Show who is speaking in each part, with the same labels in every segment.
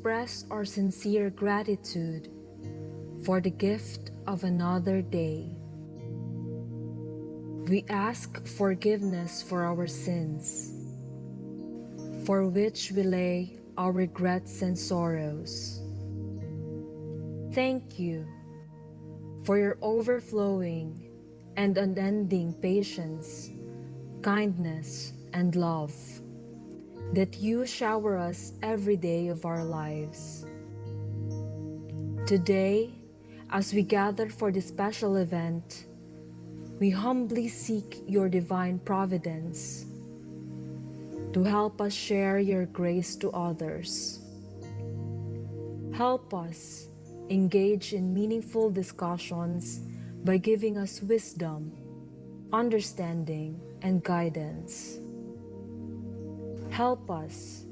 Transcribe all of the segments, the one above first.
Speaker 1: express our sincere gratitude for the gift of another day. We ask forgiveness for our sins, for which we lay our regrets and sorrows. Thank you for your overflowing and unending patience, kindness, and love that you shower us every day of our lives. Today, as we gather for this special event, we humbly seek your divine providence to help us share your grace to others. Help us engage in meaningful discussions by giving us wisdom, understanding, and guidance. Help us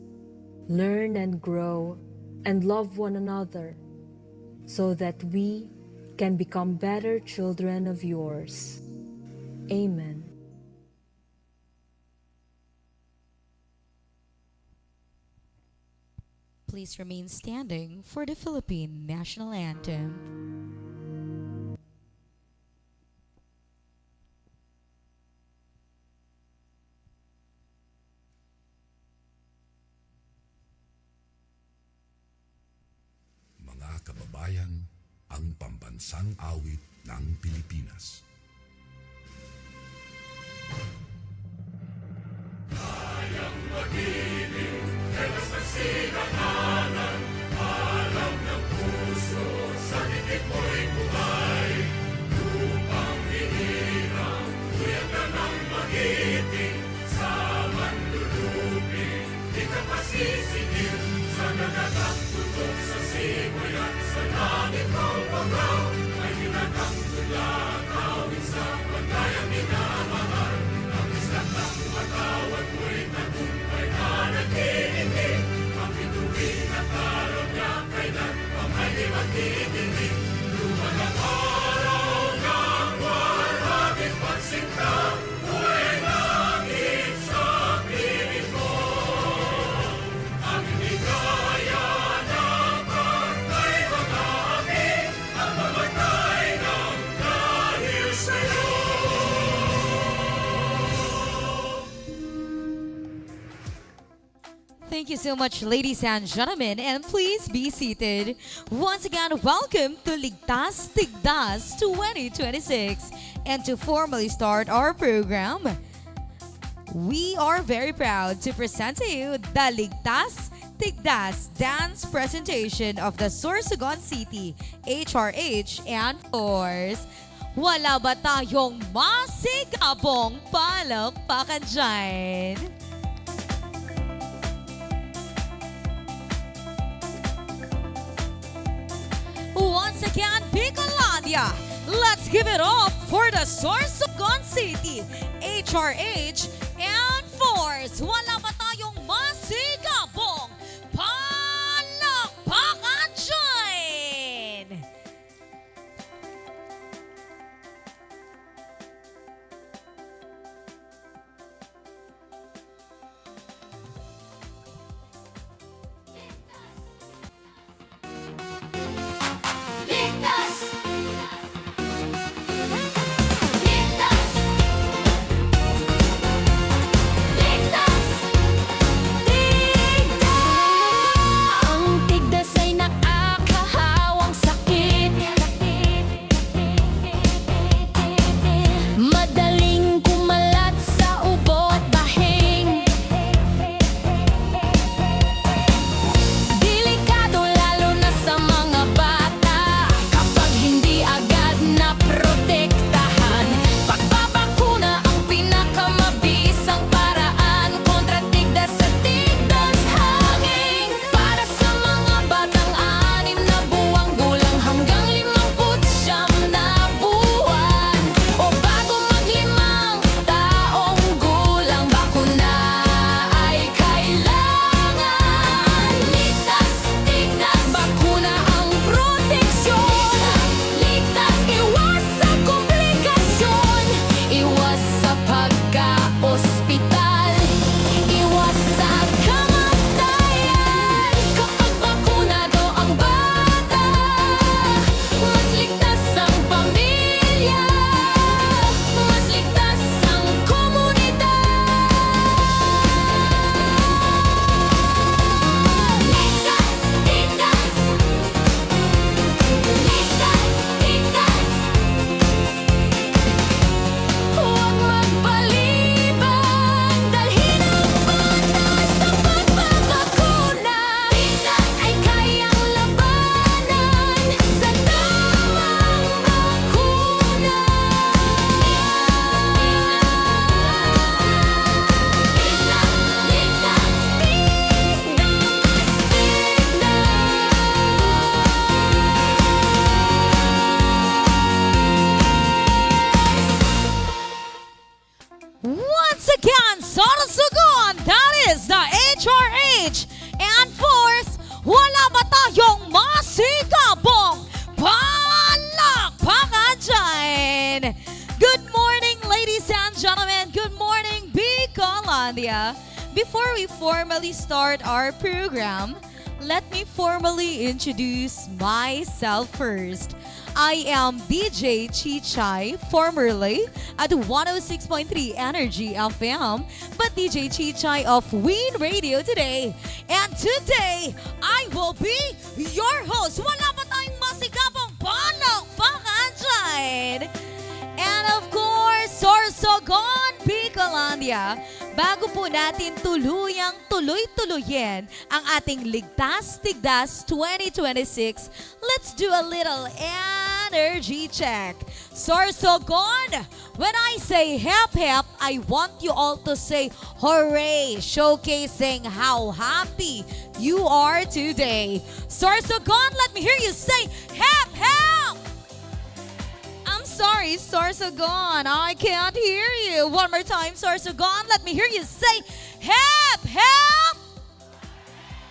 Speaker 1: learn and grow and love one another so that we can become better children of yours. Amen.
Speaker 2: Please remain standing for the Philippine National Anthem.
Speaker 3: Mga kababayan, ang pambansang awit ng Pilipinas. Kayang magiliw, helas ng sinakanan, alam ng puso, sa dikit mo'y buhay. Lupang hinirang, tuyag ka ng magiting, sa manluluping, di ka pasisingil, sa nagagang tutok sa simoy at sa langit mo pagaw, ay hinagang tula, kawin sa pagkayang minamahal. Ang islang ng matawad mo'y tagumpay na nag-iindig, ang bituin at araw niya kailan pang ay di magtitingin. Luman ang araw ng warhabing pagsinta, buhay langit sa piling mo. Ang hindi kaya ng pagkay mga api, ang mamatay ng dahil sa'yo.
Speaker 2: Thank you so much, ladies and gentlemen, and please be seated. Once again, welcome to Ligtas Tigdas 2026. And to formally start our program, we are very proud to present to you the Ligtas Tigdas dance presentation of the Sorsogon City HRH and Force. Wala ba tayong masigabong palakpakan dyan? Once again, Bicolandia, let's give it up for the Sorsogon City, HRH, and Force. Wala ba tayong masigabong palakpakan dyan?
Speaker 4: Ligtas! Ligtas! Ligtas!
Speaker 2: Bicolandia. Before we formally start our program, let me formally introduce myself first. I am DJ Chichay, formerly at 106.3 Energy FM, but DJ Chichay of Win Radio today. And today, I will be your host. Wala pa tayong masigapang palakpakan dyan. And of course, Sorsogon, Bicolandia. Bago po natin tuluyang tuloy-tuloyin ang ating Ligtas Tigdas 2026, let's do a little energy check. Sorsogon, when I say hep hep, I want you all to say hooray, showcasing how happy you are today. Sorsogon, let me hear you say hep hep! Sorry, Sorsogon, I can't hear you. One more time, Sorsogon, let me hear you say, hep, hep!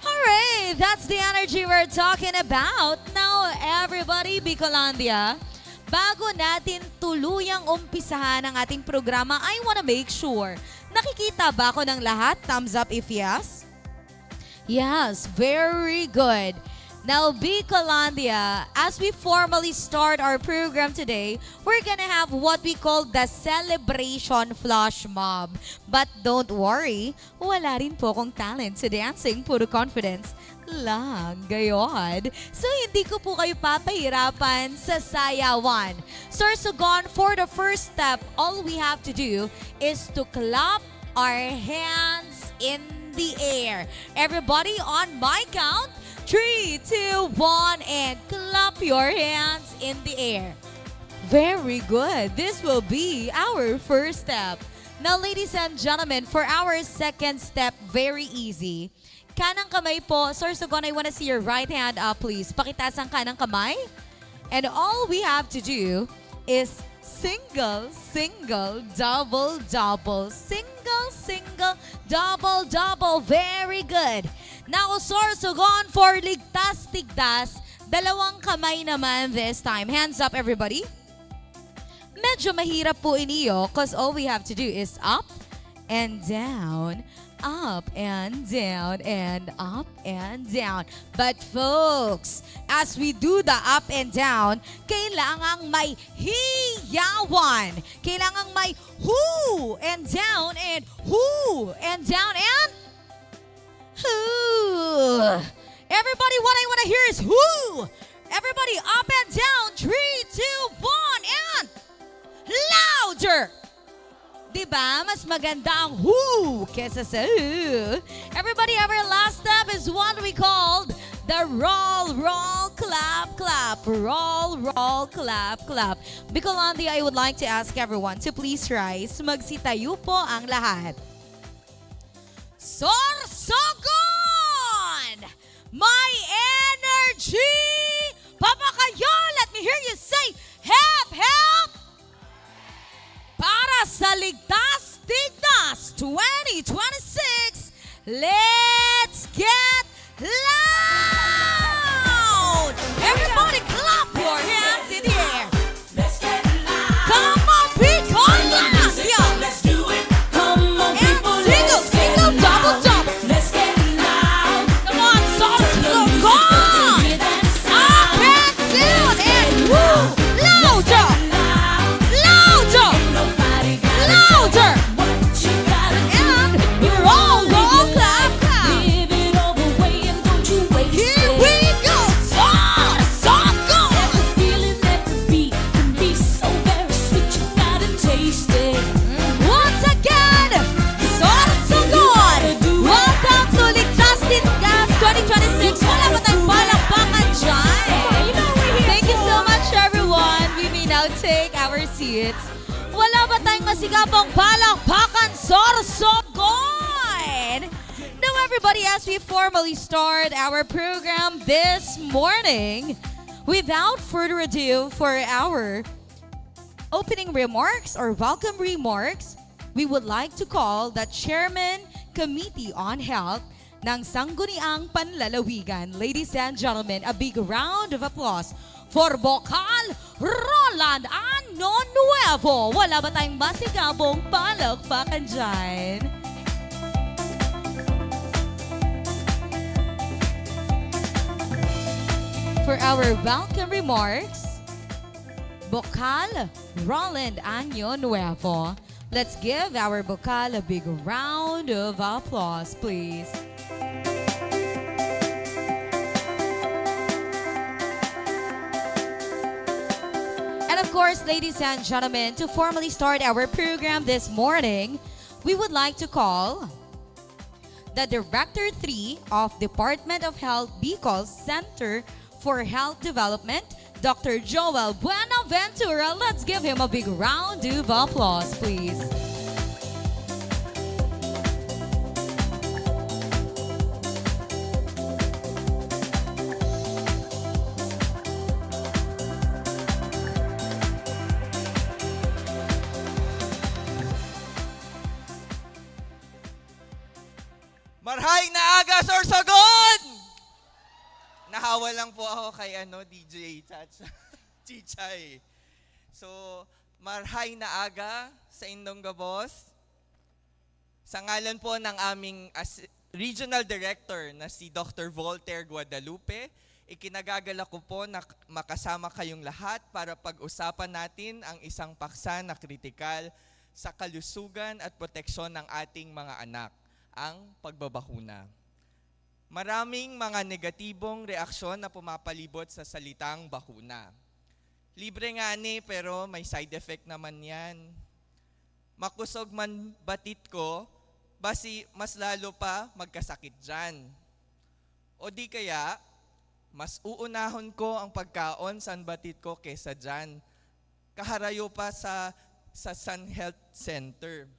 Speaker 2: Hooray, that's the energy we're talking about. Now, everybody, Bicolandia, bago natin tuluyang umpisahan ang ating programa, I wanna make sure, nakikita ba ako ng lahat? Thumbs up if yes. Yes, very good. Now, Bicolandia, as we formally start our program today, we're gonna have what we call the celebration flash mob. But don't worry, wala rin po akong talent sa dancing, puro confidence lang, gayon. So, hindi ko po kayo papahirapan sa sayawan. Sorsogon, for the first step, all we have to do is to clap our hands in the air. Everybody on my count, 3, 2, 1, and clap your hands in the air. Very good. This will be our first step. Now, ladies and gentlemen, for our second step, very easy. Kanang kamay po. Sorsogon, I want to see your right hand up, please. Pakitaas ang kanang kamay. And all we have to do is single, single, double, double, single, single, double, double. Very good. Now, Sorsogon, for Ligtas Tigdas, dalawang kamay naman this time. Hands up, everybody. Medyo mahirap po iniyo because all we have to do is up and down, up and down, and up and down. But folks, as we do the up and down, kailangang may hiyawan. Kailangang may whoo and down and whoo and down and whoo. Everybody, what I want to hear is whoo. Everybody up and down. 3, 2, 1, and louder. Diba? Mas maganda ang whoo kesa sa whoo. Everybody, our last step is what we called the roll, roll, clap, clap. Roll, roll, clap, clap. Bicolandia, I would like to ask everyone to please rise. Magsitayo po ang lahat. Sorsogon! My energy! Papa kayo, let me hear you say, hep, hep! Para sa Ligtas Tigdas 2026, let's get loud! Everybody clap your hands in the air. Come on, Bicolandia!
Speaker 4: Let's do it. Come on,
Speaker 2: And
Speaker 4: people.
Speaker 2: single, single, double, double.
Speaker 4: Let's get loud.
Speaker 2: Come on, Sorsogon! Up and down and woo! Louder! Louder!
Speaker 4: Nobody got
Speaker 2: Louder!
Speaker 4: what you gotta do.
Speaker 2: And roll, roll, clap, clap.
Speaker 4: Give it all away and don't you waste
Speaker 2: Here
Speaker 4: it.
Speaker 2: we go! Sorsogon!
Speaker 4: The feeling that the beat can be so very sweet, you gotta taste it.
Speaker 2: Once again, Sorsogon! Welcome to Ligtas Tigdas 2026. Wala ba tayong palakpakan dyan? Thank you so much, everyone. We may now take our seats. Wala ba tayong masigapang palakpakan, Sorsogon? Now, everybody, as we formally start our program this morning, without further ado, for our opening remarks or welcome remarks, we would like to call the Chairman Committee on Health ng Sangguniang Panlalawigan. Ladies and gentlemen, a big round of applause for Vocal Roland Ano Nuevo. Wala ba tayong masigabong palakpakan dyan? for our welcome remarks, Bokal Roland Año Nuevo. Let's give our Bokal a big round of applause, please. And of course, ladies and gentlemen, to formally start our program this morning, we would like to call the Director 3 of Department of Health Bicol Center for Health Development, Dr. Joel Buenaventura. Let's give him a big round of applause, please.
Speaker 5: Marhay na aga, Sorsogon! Nahawa lang po ako kay DJ Chichay. So, marhay na aga sa inyong gabos. Sa ngalan po ng aming Regional Director na si Dr. Voltaire Guadalupe, ikinagagala ko po na makasama kayong lahat para pag-usapan natin ang isang paksa na kritikal sa kalusugan at proteksyon ng ating mga anak, ang pagbabakuna. Maraming mga negatibong reaksyon na pumapalibot sa salitang bakuna. Libre nga ni, pero may side effect naman yan. Makusog man batit ko, basi mas lalo pa magkasakit dyan. O di kaya, mas uunahon ko ang pagkaon sa batit ko kesa dyan. Kaharayo pa sa Sun Health Center.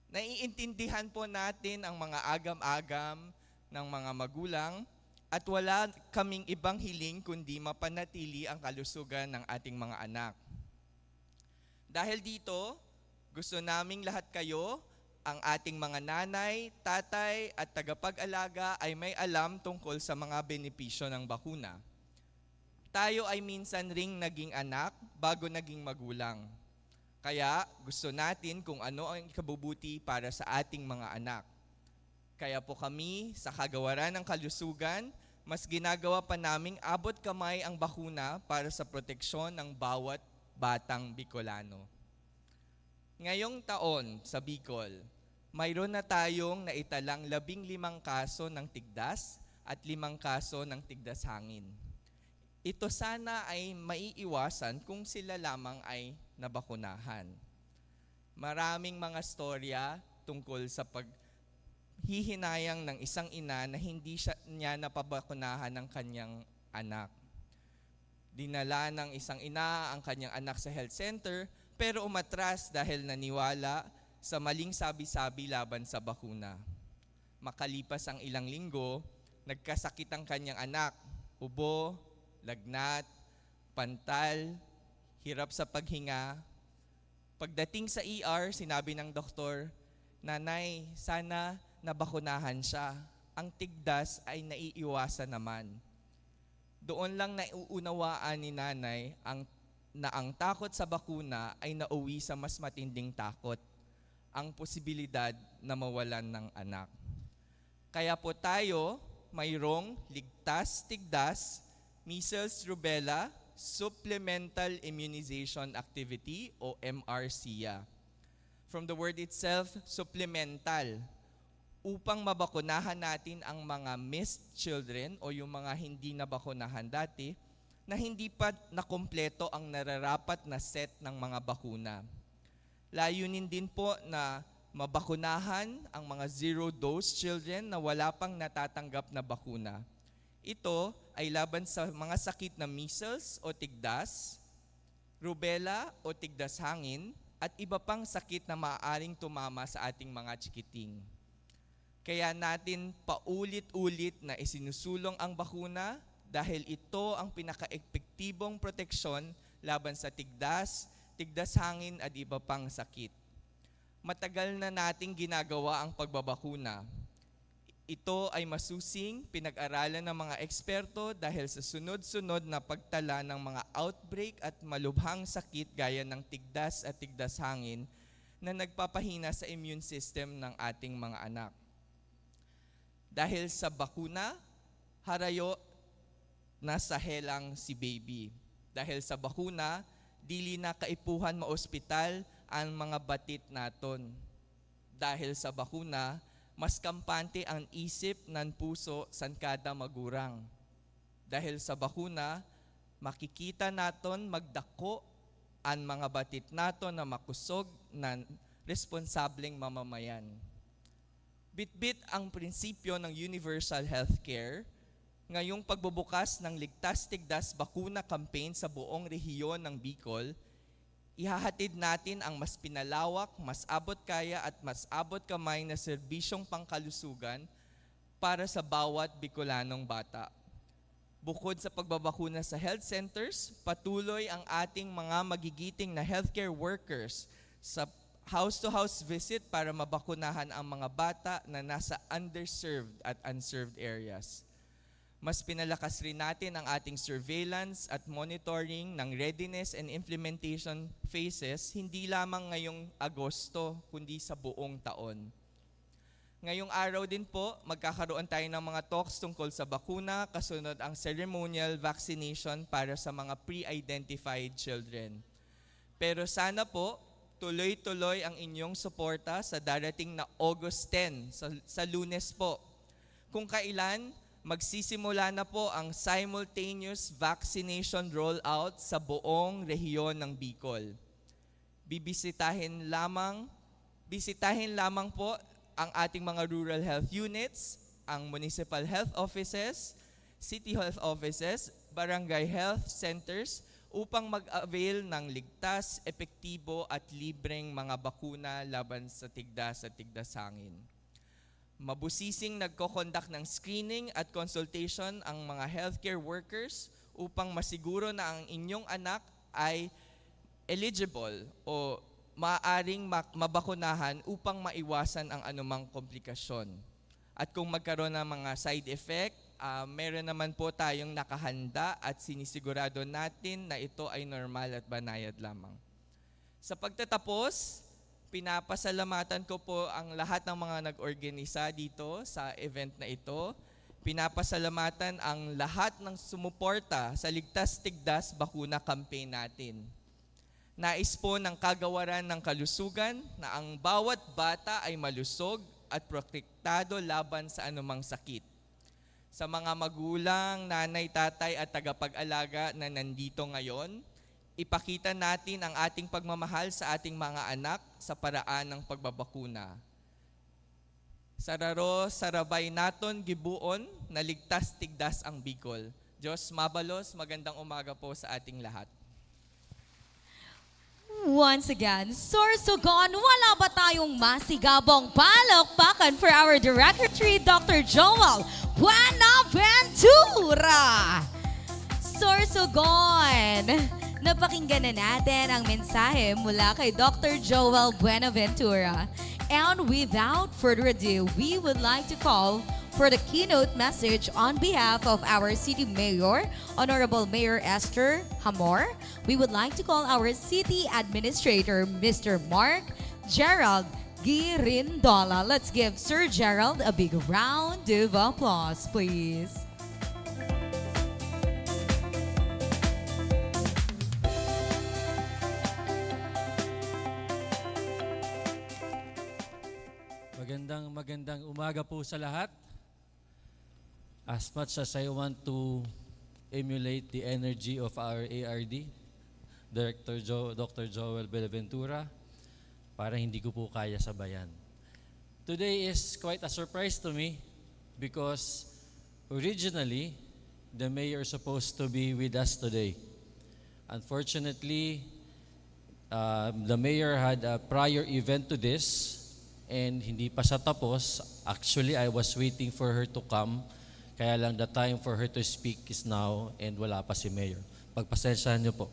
Speaker 5: Naiintindihan po natin ang mga agam-agam ng mga magulang at wala kaming ibang hiling kundi mapanatili ang kalusugan ng ating mga anak. Dahil dito, gusto naming lahat kayo, ang ating mga nanay, tatay at tagapag-alaga ay may alam tungkol sa mga benepisyo ng bakuna. Tayo ay minsan ring naging anak bago naging magulang. Kaya gusto natin kung ano ang ikabubuti para sa ating mga anak. Kaya po kami sa Kagawaran ng Kalusugan, mas ginagawa pa naming abot kamay ang bakuna para sa proteksyon ng bawat batang Bicolano. Ngayong taon sa Bicol, mayroon na tayong naitalang 15 kaso ng tigdas at 5 kaso ng tigdas hangin. Ito sana ay maiiwasan kung sila lamang ay nabakunahan. Maraming mga storya tungkol sa paghihinayang ng isang ina na hindi niya napabakunahan ng kanyang anak. Dinala ng isang ina ang kanyang anak sa health center pero umatras dahil naniwala sa maling sabi-sabi laban sa bakuna. Makalipas ang ilang linggo, nagkasakit ang kanyang anak, ubo, lagnat, pantal, hirap sa paghinga. Pagdating sa ER, sinabi ng doktor, "Nanay, sana nabakunahan siya. Ang tigdas ay naiiwasan naman." Doon lang nauunawaan ni nanay na ang takot sa bakuna ay nauwi sa mas matinding takot, ang posibilidad na mawalan ng anak. Kaya po tayo mayroong ligtas tigdas, measles, rubella, Supplemental Immunization Activity o MRCA. From the word itself, supplemental, upang mabakunahan natin ang mga missed children o yung mga hindi nabakunahan dati na hindi pa nakumpleto ang nararapat na set ng mga bakuna. Layunin din po na mabakunahan ang mga zero-dose children na wala pang natatanggap na bakuna. Ito ay laban sa mga sakit na measles o tigdas, rubella o tigdas hangin, at iba pang sakit na maaaring tumama sa ating mga chikiting. Kaya natin paulit-ulit na isinusulong ang bakuna dahil ito ang pinaka-epektibong proteksyon laban sa tigdas, tigdas hangin at iba pang sakit. Matagal na nating ginagawa ang pagbabakuna. Ito ay masusing pinag-aralan ng mga eksperto dahil sa sunod-sunod na pagtala ng mga outbreak at malubhang sakit gaya ng tigdas at tigdas hangin na nagpapahina sa immune system ng ating mga anak. Dahil sa bakuna, harayo nasa helang si baby. Dahil sa bakuna, dili na kaipuhan maospital ang mga batit naton. Dahil sa bakuna, mas kampante ang isip nan puso san kada magurang. Dahil sa bakuna, makikita naton magdako ang mga batit naton na makusog ng responsableng mamamayan. Bitbit ang prinsipyo ng universal healthcare ngayong pagbubukas ng Ligtas Tigdas Bakuna Campaign sa buong rehiyon ng Bicol. Ihahatid natin ang mas pinalawak, mas abot kaya at mas abot kamay na serbisyong pangkalusugan para sa bawat Bicolanong bata. Bukod sa pagbabakuna sa health centers, patuloy ang ating mga magigiting na healthcare workers sa house-to-house visit para mabakunahan ang mga bata na nasa underserved at unserved areas. Mas pinalakas rin natin ang ating surveillance at monitoring ng readiness and implementation phases hindi lamang ngayong Agosto kundi sa buong taon. Ngayong araw din po, magkakaroon tayo ng mga talks tungkol sa bakuna, kasunod ang ceremonial vaccination para sa mga pre-identified children. Pero sana po, tuloy-tuloy ang inyong suporta sa darating na August 10, sa Lunes po. Kung kailan, magsisimula na po ang simultaneous vaccination rollout sa buong rehiyon ng Bicol. Bisitahin lamang po ang ating mga rural health units, ang municipal health offices, city health offices, barangay health centers upang mag-avail ng ligtas, epektibo at libreng mga bakuna laban sa tigdas at tigdasangin. Mabusising nagko-conduct ng screening at consultation ang mga healthcare workers upang masiguro na ang inyong anak ay eligible o maaaring mabakunahan upang maiwasan ang anumang komplikasyon. At kung magkaroon ng mga side effect, meron naman po tayong nakahanda at sinisigurado natin na ito ay normal at banayad lamang. Sa pagtatapos, pinapasalamatan ko po ang lahat ng mga nag-organisa dito sa event na ito. Pinapasalamatan ang lahat ng sumuporta sa Ligtas Tigdas Bakuna Campaign natin. Nais po ng kagawaran ng kalusugan na ang bawat bata ay malusog at protektado laban sa anumang sakit. Sa mga magulang, nanay, tatay at tagapag-alaga na nandito ngayon, ipakita natin ang ating pagmamahal sa ating mga anak sa paraan ng pagbabakuna. Sararo, sarabay naton gibuon na ligtas tigdas ang Bicol. Diyos mabalos, magandang umaga po sa ating lahat.
Speaker 2: Once again, Sorsogon, wala ba tayong masigabong palakpakan for our Director 3, Dr. Joel Buenaventura? Sorsogon, napakinggan na natin ang mensahe mula kay Dr. Joel Buenaventura. And without further ado, we would like to call for the keynote message on behalf of our City Mayor, Honorable Mayor Esther Hamor. We would like to call our City Administrator, Mr. Mark Gerald Girindola. Let's give Sir Gerald a big round of applause, please.
Speaker 6: Magandang umaga po sa lahat. As much as I want to emulate the energy of our ARD, Dr. Joel Buenaventura, para hindi ko po kaya sabayan. Today is quite a surprise to me because originally, the mayor is supposed to be with us today. Unfortunately, the mayor had a prior event to this and hindi pa siya tapos. Actually, I was waiting for her to come. Kaya lang the time for her to speak is now and wala pa si Mayor. Pagpasensyahan niyo po.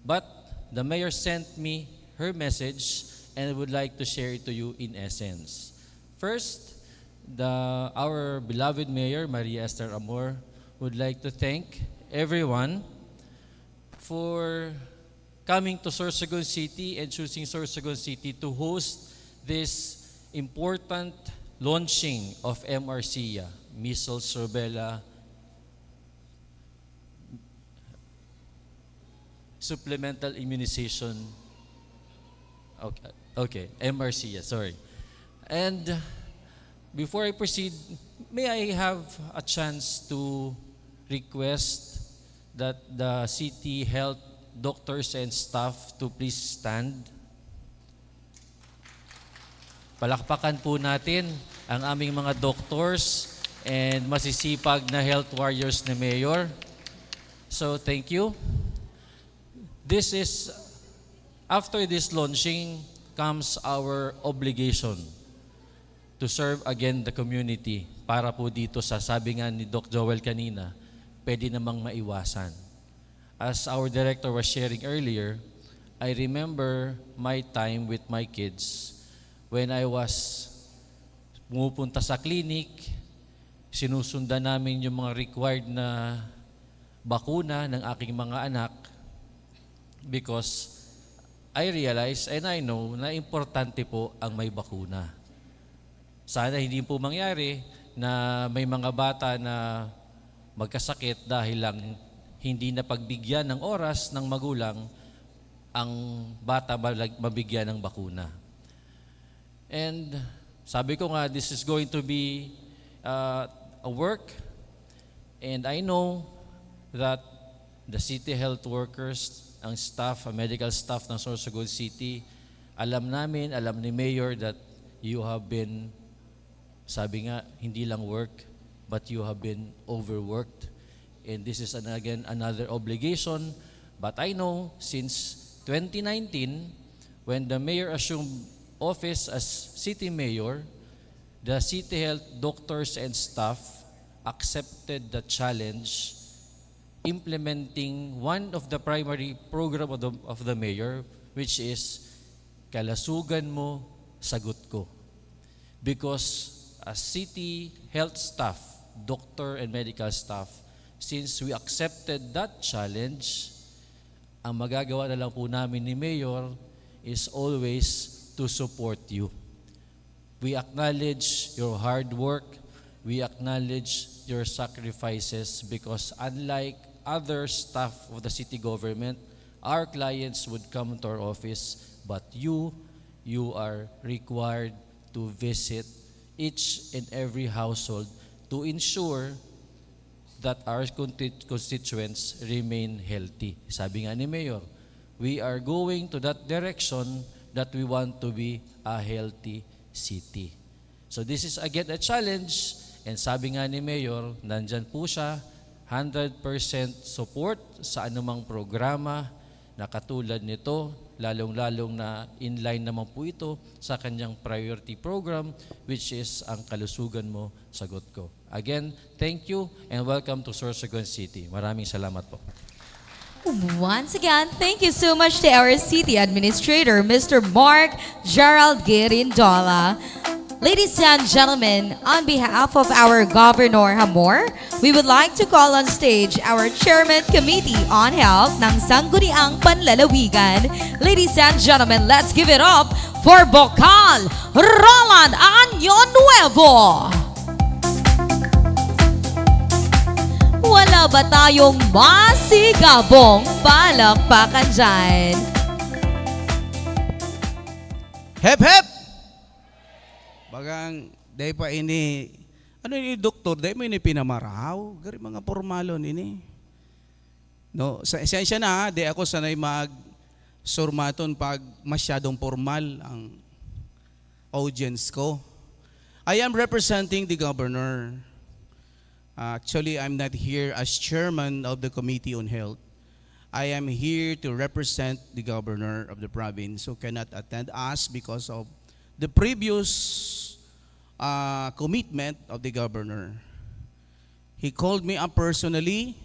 Speaker 6: But the Mayor sent me her message and I would like to share it to you in essence. First, our beloved Mayor, Maria Esther Amor, would like to thank everyone for coming to Sorsogon City and choosing Sorsogon City to host this important launching of MRCIA, Measles, Rubella, supplemental immunization. Okay, MRC, yeah, sorry. And before I proceed, may I have a chance to request that the city health doctors and staff to please stand? Palakpakan po natin ang aming mga doctors and masisipag na health warriors ni Mayor. So, thank you. This is, after this launching comes our obligation to serve again the community para po dito sa sabi nga ni Doc Joel kanina, pwede namang maiwasan. As our director was sharing earlier, I remember my time with my kids when I was pumupunta sa clinic, sinusundan namin yung mga required na bakuna ng aking mga anak because I realize and I know na importante po ang may bakuna. Sana hindi po mangyari na may mga bata na magkasakit dahil lang hindi na pagbigyan ng oras ng magulang ang bata mabigyan ng bakuna. And sabi ko nga, this is going to be a work, and I know that the city health workers, ang staff, ang medical staff ng Sorsogon City, alam namin, alam ni Mayor that you have been, sabi nga, hindi lang work, but you have been overworked. And this is again another obligation. But I know since 2019, when the Mayor assumed office as city mayor, the city health doctors and staff accepted the challenge implementing one of the primary program of the mayor, which is kalasugan mo, sagot ko. Because as city health staff, doctor and medical staff, since we accepted that challenge, ang magagawa na lang po namin ni Mayor is always to support you. We acknowledge your hard work. We acknowledge your sacrifices because unlike other staff of the city government, our clients would come to our office, but you are required to visit each and every household to ensure that our constituents remain healthy. Sabi nga ni Mayor, we are going to that direction that we want to be a healthy city. So this is again a challenge, and sabi nga ni Mayor, nandyan po siya, 100% support sa anumang programa na katulad nito, lalong-lalong na inline naman po ito sa kanyang priority program, which is ang kalusugan mo, sagot ko. Again, thank you and welcome to Sorsogon City. Maraming salamat po.
Speaker 2: Once again, thank you so much to our city administrator, Mr. Mark Gerald Girindola. Ladies and gentlemen, on behalf of our Governor Hamor, we would like to call on stage our Chairman Committee on Health ng Sangguniang Panlalawigan. Ladies and gentlemen, let's give it up for Vocal Roland Año Nuevo. Wala ba tayong masigabong palakpakan dyan?
Speaker 7: Hep, hep! Bagang, day pa ini, ano ini doktor, day mo ini pinamaraw, gari mga formalon ini. No, esensya na, day ako sanay mag-surmaton pag masyadong formal ang audience ko. I am representing the governor. Actually, I'm not here as chairman of the Committee on Health. I am here to represent the governor of the province who cannot attend us because of the previous commitment of the governor. He called me up personally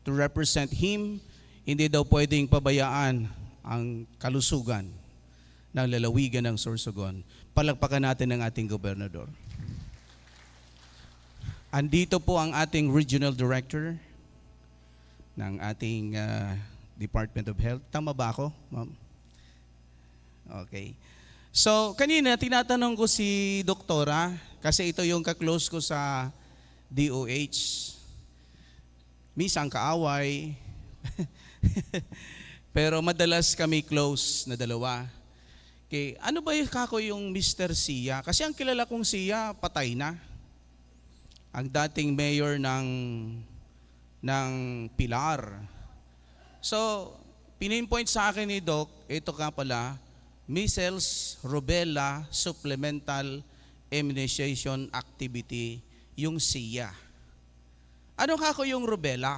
Speaker 7: to represent him. Hindi daw pwedeng pabayaan ang kalusugan ng lalawigan ng Sorsogon. Palakpakan natin ang ating gobernador. Andito po ang ating regional director ng ating Department of Health. Tama ba ako, ma'am? Okay. So, kanina tinatanong ko si doktora, kasi ito yung ka-close ko sa DOH. Minsan kaaway. Pero madalas kami close na dalawa. Okay, ano ba yung kako yung Mr. Sia? Kasi ang kilala kong Sia, patay na. Ang dating mayor ng Pilar. So, pinpoint sa akin ni Doc, ito ka pala, measles, rubella, supplemental immunization activity, yung SIA. Ano kako yung rubella?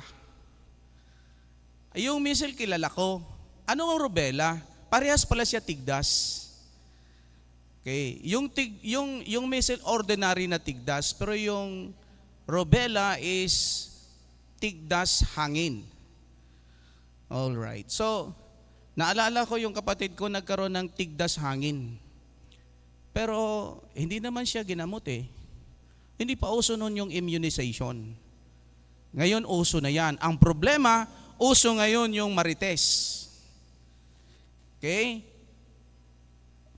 Speaker 7: Yung measles kilala ko. Ano ang rubella? Parehas pala siya tigdas. Okay, yung measles ordinary na tigdas, pero yung rubella is tigdas hangin. All right. So, naalala ko yung kapatid ko nagkaroon ng tigdas hangin. Pero hindi naman siya ginamot eh. Hindi pa uso nun yung immunization. Ngayon uso na yan. Ang problema, uso ngayon yung marites. Okay?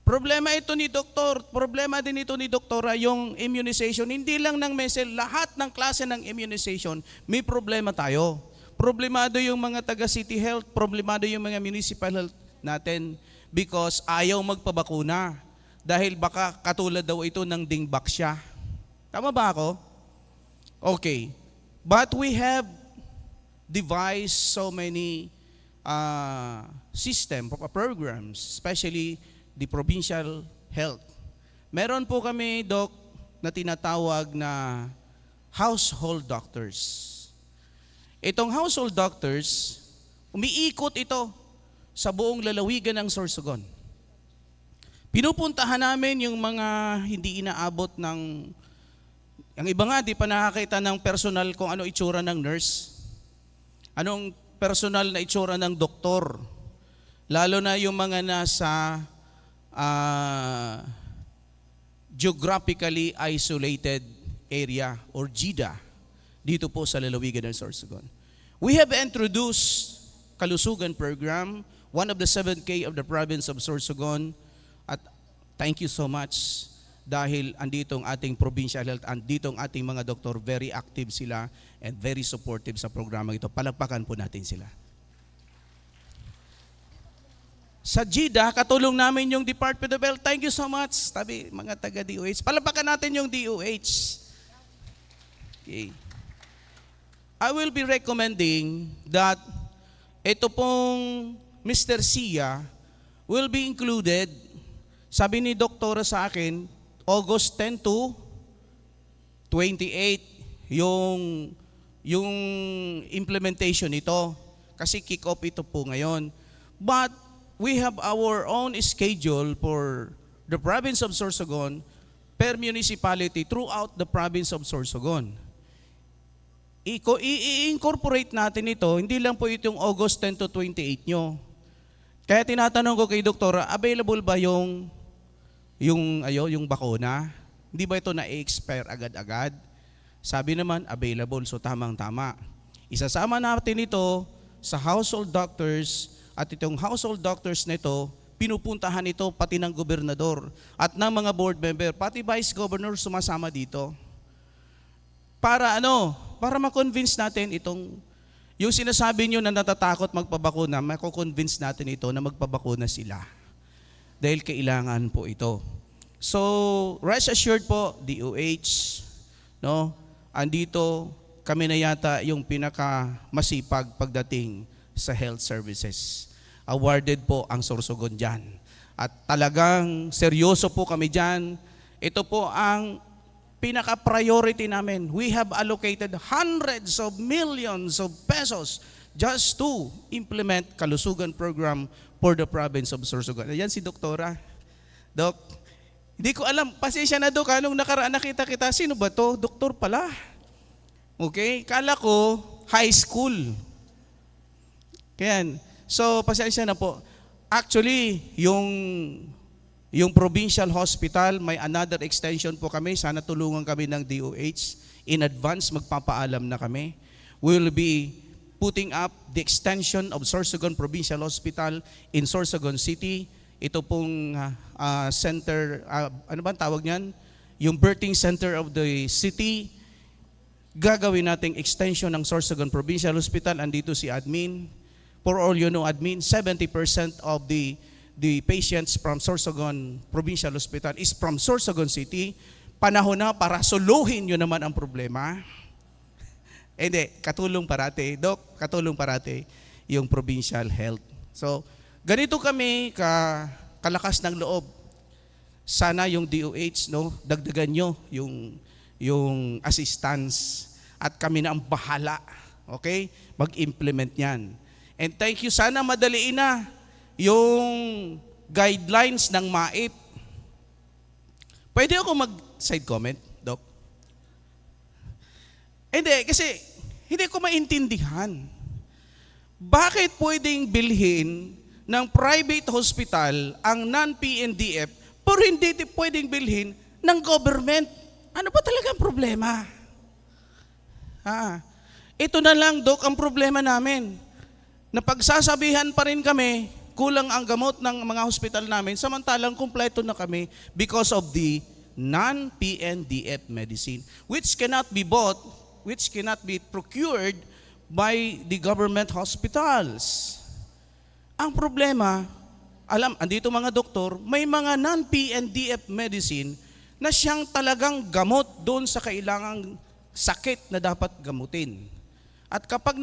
Speaker 7: Problema ito ni doktor. Problema din ito ni doktora yung immunization. Hindi lang ng measles, lahat ng klase ng immunization, may problema tayo. Problemado yung mga taga City Health, problemado yung mga municipal health natin because ayaw magpabakuna. Dahil baka katulad daw ito ng dingbaksya. Tama ba ako? Okay. But we have devised so many programs, especially the provincial health. Meron po kami, Doc, na tinatawag na household doctors. Itong household doctors, umiikot ito sa buong lalawigan ng Sorsogon. Pinupuntahan namin yung mga hindi inaabot ng, ang iba nga di pa nakakita ng personal kung ano itsura ng nurse. Anong personal na itsura ng doktor. Lalo na yung mga nasa geographically isolated area or GIDA dito po sa lalawigan ng Sorsogon. We have introduced Kalusugan Program, one of the 7K of the province of Sorsogon. At thank you so much dahil andito ang ating provincial health, andito ang ating mga doktor, very active sila and very supportive sa programa ito. Palagpakan po natin sila. Sa GIDA, katulong namin yung Department of Health. Thank you so much, tabi mga taga-DOH. Palagpakan natin yung DOH. Okay. I will be recommending that ito pong Mr. Sia will be included. Sabi ni doktora sa akin, August 10 to 28 yung implementation nito. Kasi kick-off ito po ngayon. But we have our own schedule for the province of Sorsogon per municipality throughout the province of Sorsogon. I-incorporate natin ito, hindi lang po itong August 10 to 28 nyo. Kaya tinatanong ko kay doktora, available ba yung bakuna? Hindi ba ito na-expire agad-agad? Sabi naman, available, so tamang-tama. Isasama natin ito sa household doctors at itong household doctors na ito, pinupuntahan ito pati ng gobernador at ng mga board member, pati vice governor sumasama dito. Para Para ma-convince natin yung sinasabi nyo na natatakot magpabakuna, mako-convince natin ito na magpabakuna sila. Dahil kailangan po ito. So, rest assured po, DOH, andito kami na yata yung pinaka-masipag pagdating sa health services. Awarded po ang Sorsogon dyan. At talagang seryoso po kami dyan. Ito po ang pinaka-priority namin. We have allocated hundreds of millions of pesos just to implement Kalusugan Program for the province of Sorsogon. Ayan si Doktora. Dok, hindi ko alam. Pasensya na, Dok. Nung nakaraan nakita kita, sino ba to? Doktor pala. Okay? Kala ko, high school. Kaya, so pasensya na po. Actually, yung provincial hospital, may another extension po kami. Sana tulungan kami ng DOH. In advance, magpapaalam na kami. We will be putting up the extension of Sorsogon Provincial Hospital in Sorsogon City. Ito pong center, ano ba tawag niyan? Yung birthing center of the city. Gagawin nating extension ng Sorsogon Provincial Hospital. Andito si admin. for all you know, admin, 70% of the patients from Sorsogon Provincial Hospital is from Sorsogon City. Panahon na para soluhin nyo naman ang problema. Hindi, katulong parati. Doc, katulong parati yung provincial health. So, ganito kami kalakas ng loob. Sana yung DOH, no, dagdagan nyo yung assistance at kami na ang bahala, okay, mag-implement yan. And thank you, sana madaliin na yung guidelines ng MAIP. Pwede ako mag-side comment, Doc? Hindi, kasi hindi ko maintindihan. Bakit pwedeng bilhin ng private hospital ang non-PNDF pero hindi pwedeng bilhin ng government? Ano ba talaga ang problema? Ito na lang, Doc, ang problema namin. Napagsasabihan pa rin kami, kulang ang gamot ng mga hospital namin, samantalang kumpleto na kami because of the non-PNDF medicine, which cannot be bought, which cannot be procured by the government hospitals. Ang problema, andito mga doktor, may mga non-PNDF medicine na siyang talagang gamot doon sa kailangang sakit na dapat gamutin. At kapag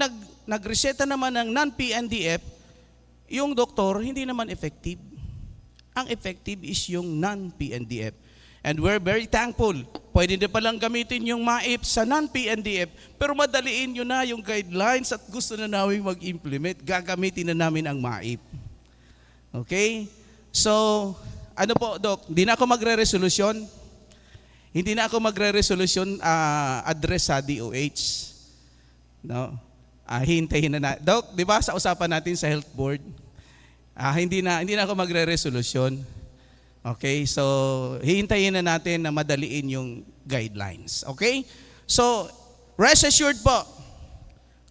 Speaker 7: nagreseta naman ng non-PNDF, yung doktor hindi naman effective. Ang effective is yung non-PNDF. And we're very thankful. Pwede din palang gamitin yung MAIP sa non-PNDF, pero madaliin nyo na yung guidelines at gusto na namin mag-implement. Gagamitin na namin ang MAIP. Okay? So, ano po, Doc? Hindi na ako magre-resolusyon. Hindi na ako magre-resolusyon address sa DOH. No? Hintayin na. Doc, di ba sa usapan natin sa health board, hindi na ako magre-resolusyon. Okay, so hihintayin na natin na madaliin yung guidelines. Okay? So, rest assured po,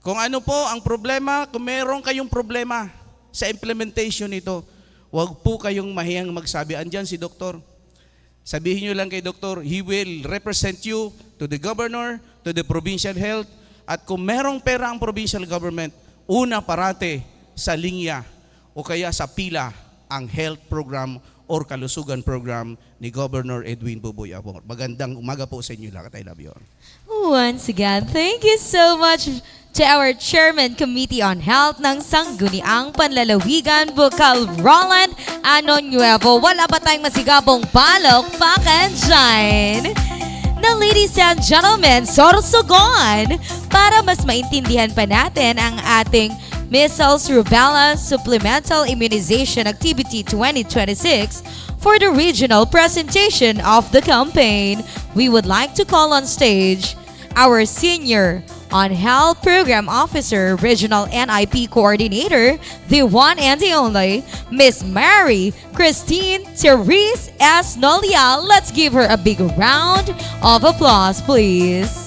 Speaker 7: kung ano po ang problema, kung meron kayong problema sa implementation nito, huwag po kayong mahiyang magsabi. Andyan si Doktor. Sabihin nyo lang kay Doktor, he will represent you to the governor, to the provincial health, at kung merong pera ang provincial government, una parate sa linya o kaya sa pila ang health program or kalusugan program ni Governor Edwin Buboy Abor. Magandang umaga po sa inyo lahat. I love you all.
Speaker 2: Once again, thank you so much to our Chairman Committee on Health ng Sangguniang Panlalawigan, Bukal Roland Ano Nuevo. Wala ba tayong masigabong palok, pack and shine? Now, ladies and gentlemen, Sorsogon, para mas maintindihan pa natin ang ating Measles Rubella Supplemental Immunization Activity 2026 for the regional presentation of the campaign, we would like to call on stage our Senior on Health Program Officer, Regional NIP Coordinator, the one and the only, Miss Mary Christine Therese S. Nolia. Let's give her a big round of applause, please.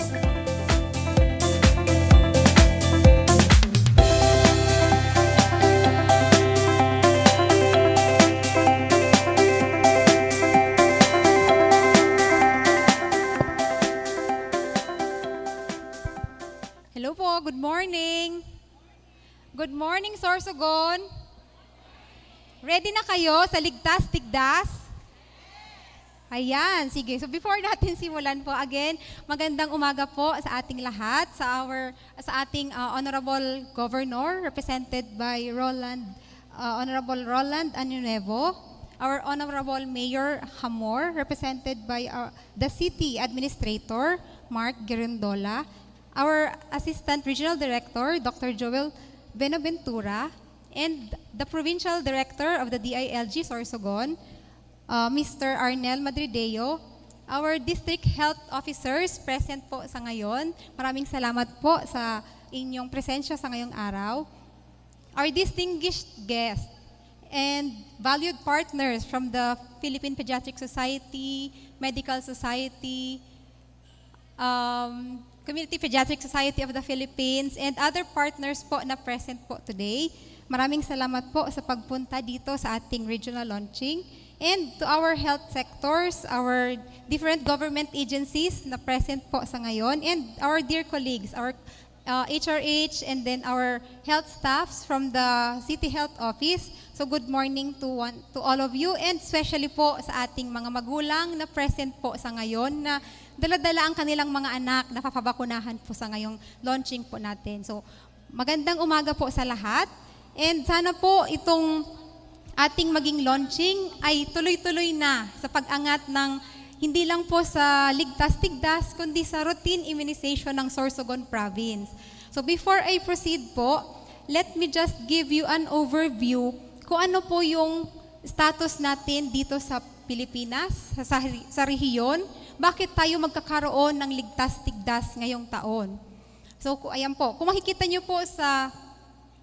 Speaker 8: Hello po, good morning. Good morning, Sorsogon. Ready na kayo sa Ligtas Tigdas? Ayan, sige. So before natin simulan po, again, magandang umaga po sa ating lahat, sa ating Honorable Governor, represented by Honorable Roland Anunevo, our Honorable Mayor Hamor, represented by the City Administrator, Mark Girondola, our Assistant Regional Director, Dr. Joel Benaventura, and the Provincial Director of the DILG Sorsogon, Mr. Arnel Madrideo, our District Health Officers present po sa ngayon. Maraming salamat po sa inyong presensya sa ngayong araw. Our distinguished guests and valued partners from the Philippine Pediatric Society, Medical Society, Community Pediatric Society of the Philippines, and other partners po na present po today. Maraming salamat po sa pagpunta dito sa ating regional launching. And to our health sectors, our different government agencies na present po sa ngayon, and our dear colleagues, our HRH, and then our health staffs from the City Health Office. So good morning to all of you, and especially po sa ating mga magulang na present po sa ngayon na dala-dala ang kanilang mga anak na papabakunahan po sa ngayong launching po natin. So magandang umaga po sa lahat, and sana po itong ating maging launching ay tuloy-tuloy na sa pag-angat ng hindi lang po sa Ligtas-Tigdas, kundi sa routine immunization ng Sorsogon Province. So before I proceed po, let me just give you an overview kung ano po yung status natin dito sa Pilipinas, sa rehiyon, bakit tayo magkakaroon ng Ligtas-Tigdas ngayong taon. So ayan po, kung makikita nyo po sa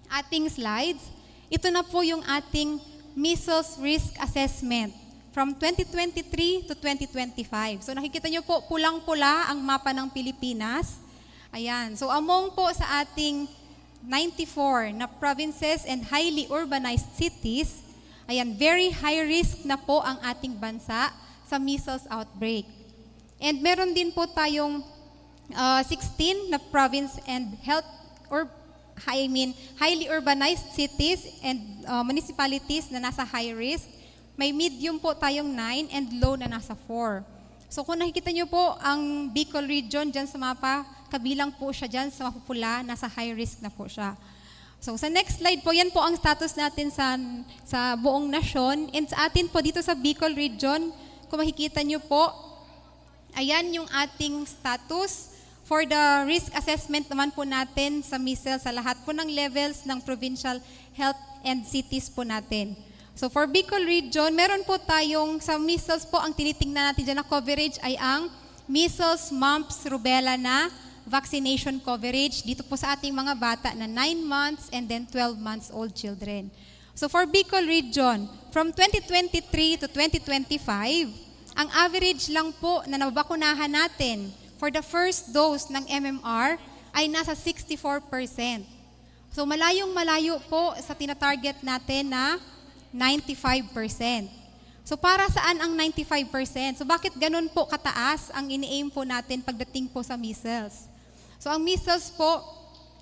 Speaker 8: ating slides, ito na po yung ating measles risk assessment from 2023 to 2025. So nakikita nyo po, pulang-pula ang mapa ng Pilipinas. Ayan. So among po sa ating 94 na provinces and highly urbanized cities, ayan, very high risk na po ang ating bansa sa measles outbreak. And meron din po tayong 16 na province and highly urbanized cities and municipalities na nasa high risk. May medium po tayong 9 and low na nasa 4. So kung nakikita nyo po ang Bicol region dyan sa mapa, kabilang po siya dyan sa mapupula, nasa high risk na po siya. So sa next slide po, yan po ang status natin sa buong nasyon. And sa atin po dito sa Bicol region, kung makikita nyo po, ayan yung ating status for the risk assessment naman po natin sa measles sa lahat po ng levels ng provincial health and cities po natin. So for Bicol region, meron po tayong sa measles po, ang tinitingnan natin dyan na coverage ay ang measles, mumps, rubella na vaccination coverage dito po sa ating mga bata na 9 months and then 12 months old children. So for Bicol region, from 2023 to 2025, ang average lang po na nabakunahan natin for the first dose ng MMR ay nasa 64%. So malayong-malayo po sa tinatarget natin na 95%. So para saan ang 95%? So bakit ganun po kataas ang ini-aim po natin pagdating po sa measles? So ang measles po,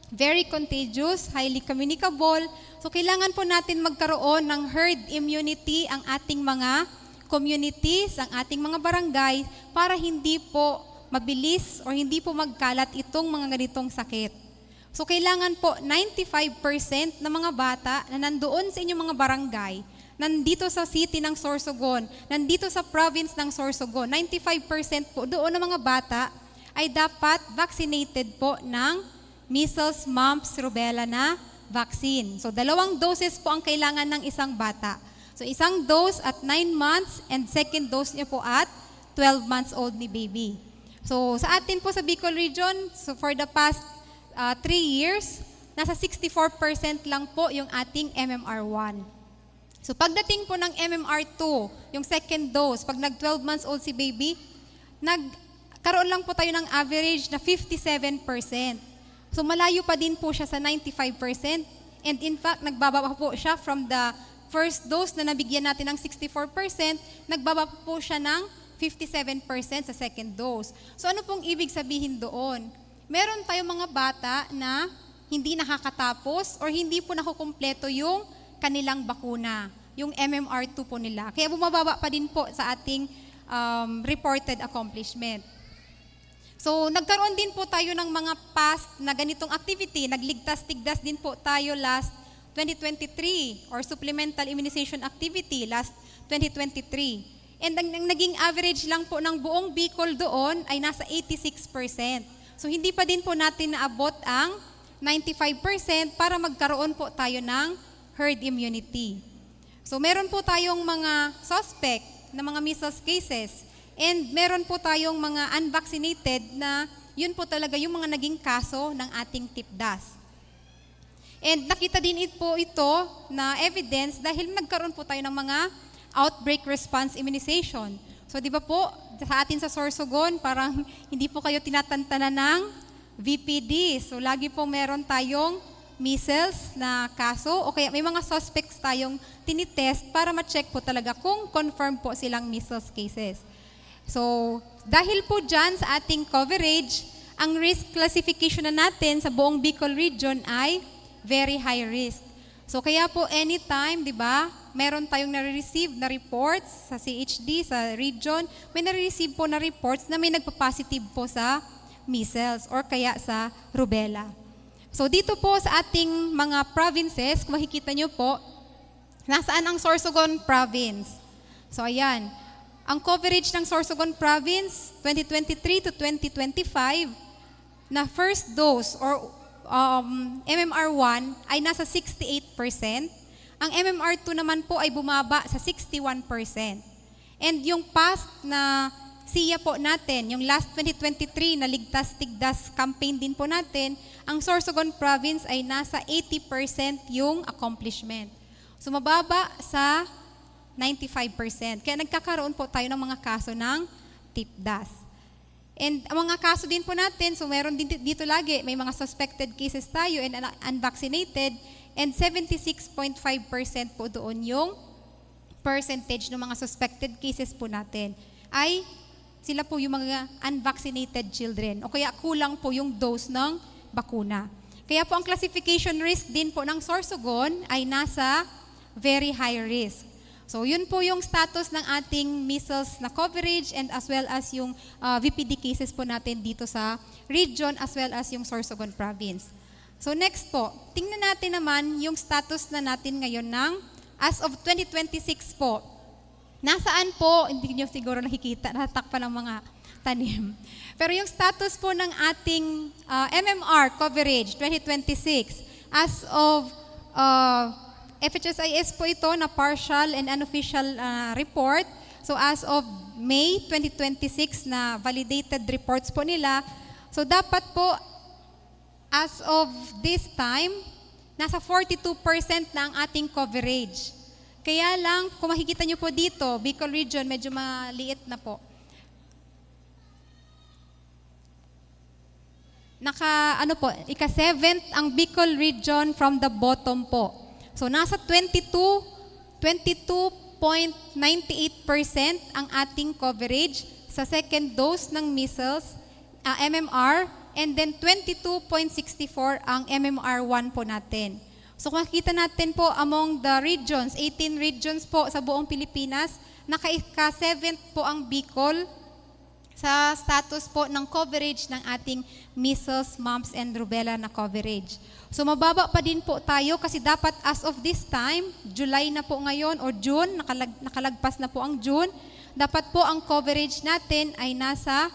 Speaker 8: very contagious, highly communicable. So kailangan po natin magkaroon ng herd immunity ang ating mga communities, ang ating mga barangay para hindi po mabilis o hindi po magkalat itong mga ganitong sakit. So kailangan po 95% ng mga bata na nandoon sa inyong mga barangay, nandito sa city ng Sorsogon, nandito sa province ng Sorsogon, 95% po doon ng mga bata ay dapat vaccinated po ng measles, mumps, rubella na vaccine. So 2 doses po ang kailangan ng isang bata. So 1 dose at 9 months and 2nd dose niya po at 12 months old ni baby. So sa atin po sa Bicol region, so for the past 3 years, nasa 64% lang po yung ating MMR1. So pagdating po ng MMR2, yung 2nd dose, pag nag-12 months old si baby, nagkaroon lang po tayo ng average na 57%. So malayo pa din po siya sa 95%. And in fact, nagbababa po siya from the first dose na nabigyan natin ng 64%, nagbaba po siya ng 57% sa 2nd dose. So ano pong ibig sabihin doon? Meron tayong mga bata na hindi nakakatapos or hindi po nakukumpleto yung kanilang bakuna, yung MMR2 po nila. Kaya bumababa pa din po sa ating reported accomplishment. So nagkaroon din po tayo ng mga past na ganitong activity. Nagligtas-tigdas din po tayo last 2023 or supplemental immunization activity last 2023. And ang naging average lang po ng buong Bicol doon ay nasa 86%. So hindi pa din po natin naabot ang 95% para magkaroon po tayo ng herd immunity. So meron po tayong mga suspect na mga measles cases and meron po tayong mga unvaccinated na yun po talaga yung mga naging kaso ng ating TIPDAS. And nakita din po ito na evidence dahil nagkaroon po tayo ng mga outbreak response immunization. So di ba po, sa atin sa Sorsogon, parang hindi po kayo tinatantanan ng VPD. So lagi po meron tayong measles na kaso o kaya may mga suspects tayong tinitest para ma-check po talaga kung confirm po silang measles cases. So dahil po dyan sa ating coverage, ang risk classification na natin sa buong Bicol region ay very high risk. So kaya po anytime, di ba, meron tayong nare-receive na reports sa CHD, sa region, may nare-receive po na reports na may nagpa-positive po sa measles or kaya sa rubella. So dito po sa ating mga provinces, kung makikita nyo po, nasaan ang Sorsogon province? So ayan, ang coverage ng Sorsogon province 2023 to 2025 na first dose or MMR1 ay nasa 68%. Ang MMR2 naman po ay bumaba sa 61%. And yung past na SIA po natin, yung last 2023 na Ligtas Tigdas campaign din po natin, ang Sorsogon province ay nasa 80% yung accomplishment. So mababa sa 95%. Kaya nagkakaroon po tayo ng mga kaso ng TIPDAS. And ang mga kaso din po natin, so meron din dito lagi, may mga suspected cases tayo and unvaccinated, and 76.5% po doon yung percentage ng mga suspected cases po natin ay sila po yung mga unvaccinated children o kaya kulang po yung dose ng bakuna. Kaya po ang classification risk din po ng Sorsogon ay nasa very high risk. So yun po yung status ng ating measles na coverage and as well as yung VPD cases po natin dito sa region as well as yung Sorsogon province. So next po, tingnan natin naman yung status na natin ngayon ng as of 2026 po. Nasaan po, hindi nyo siguro nakikita, natatakpan ng mga tanim. Pero yung status po ng ating MMR coverage 2026 as of FHSIS po ito na partial and unofficial report. So as of May 2026 na validated reports po nila. So dapat po as of this time, nasa 42% na ang ating coverage. Kaya lang, kung makikita nyo po dito, Bicol region medyo maliit na po. Ika-7th ang Bicol region from the bottom po. So nasa 22.98% ang ating coverage sa second dose ng measles, MMR, and then 22.64 ang MMR1 po natin. So kung makikita natin po among the regions, 18 regions po sa buong Pilipinas, naka-7th po ang Bicol sa status po ng coverage ng ating measles, mumps, and rubella na coverage. So mababa pa din po tayo kasi dapat as of this time, July na po ngayon or June, nakalagpas na po ang June, dapat po ang coverage natin ay nasa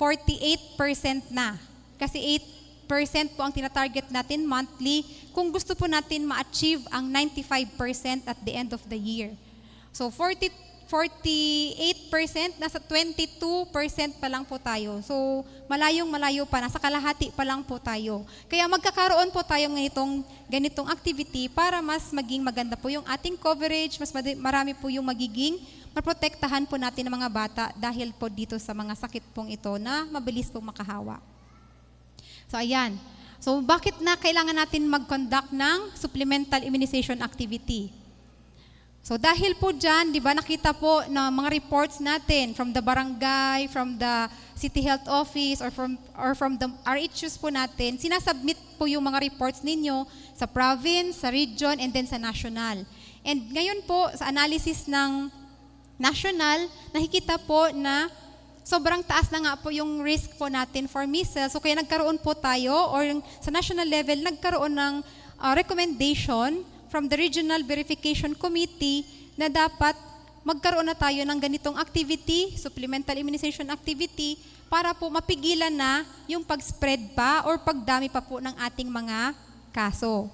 Speaker 8: 48% na. Kasi 8% po ang tinatarget natin monthly kung gusto po natin ma-achieve ang 95% at the end of the year. So 48%, nasa 22% pa lang po tayo. So, malayong-malayo pa, nasa kalahati pa lang po tayo. Kaya magkakaroon po tayo ganitong activity para mas maging maganda po yung ating coverage, mas marami po yung magiging maprotektahan po natin ng mga bata dahil po dito sa mga sakit pong ito na mabilis pong makahawa. So, ayan. So, bakit na kailangan natin mag-conduct ng supplemental immunization activity? So dahil po dyan, di ba nakita po na mga reports natin from the barangay, from the city health office, or from the RHUs po natin, sinasubmit po yung mga reports ninyo sa province, sa region, and then sa national. And ngayon po, sa analysis ng national, nakikita po na sobrang taas na nga po yung risk po natin for measles. So kaya nagkaroon po tayo, or sa national level, nagkaroon ng recommendation from the Regional Verification Committee na dapat magkaroon na tayo ng ganitong activity, supplemental immunization activity, para po mapigilan na yung pag-spread pa or pagdami pa po ng ating mga kaso.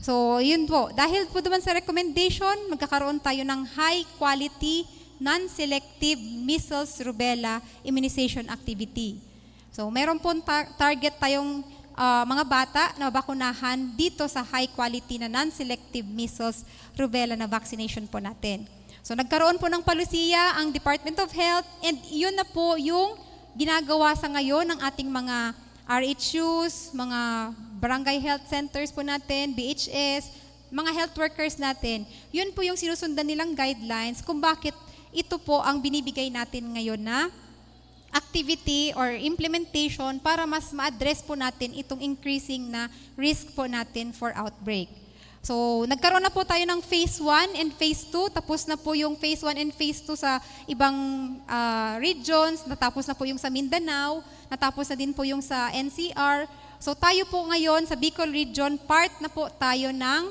Speaker 8: So, yun po. Dahil po naman sa recommendation, magkakaroon tayo ng high-quality, non-selective measles, rubella immunization activity. So, meron po target tayong mga bata na bakunahan dito sa high quality na non-selective measles, rubella na vaccination po natin. So nagkaroon po ng palusiya ang Department of Health and yun na po yung ginagawa sa ngayon ng ating mga RHUs, mga barangay health centers po natin, BHS, mga health workers natin. Yun po yung sinusundan nilang guidelines kung bakit ito po ang binibigay natin ngayon na activity or implementation para mas ma-address po natin itong increasing na risk po natin for outbreak. So, nagkaroon na po tayo ng phase 1 and phase 2. Tapos na po yung phase 1 and phase 2 sa ibang regions. Natapos na po yung sa Mindanao. Natapos na din po yung sa NCR. So, tayo po ngayon sa Bicol region, part na po tayo ng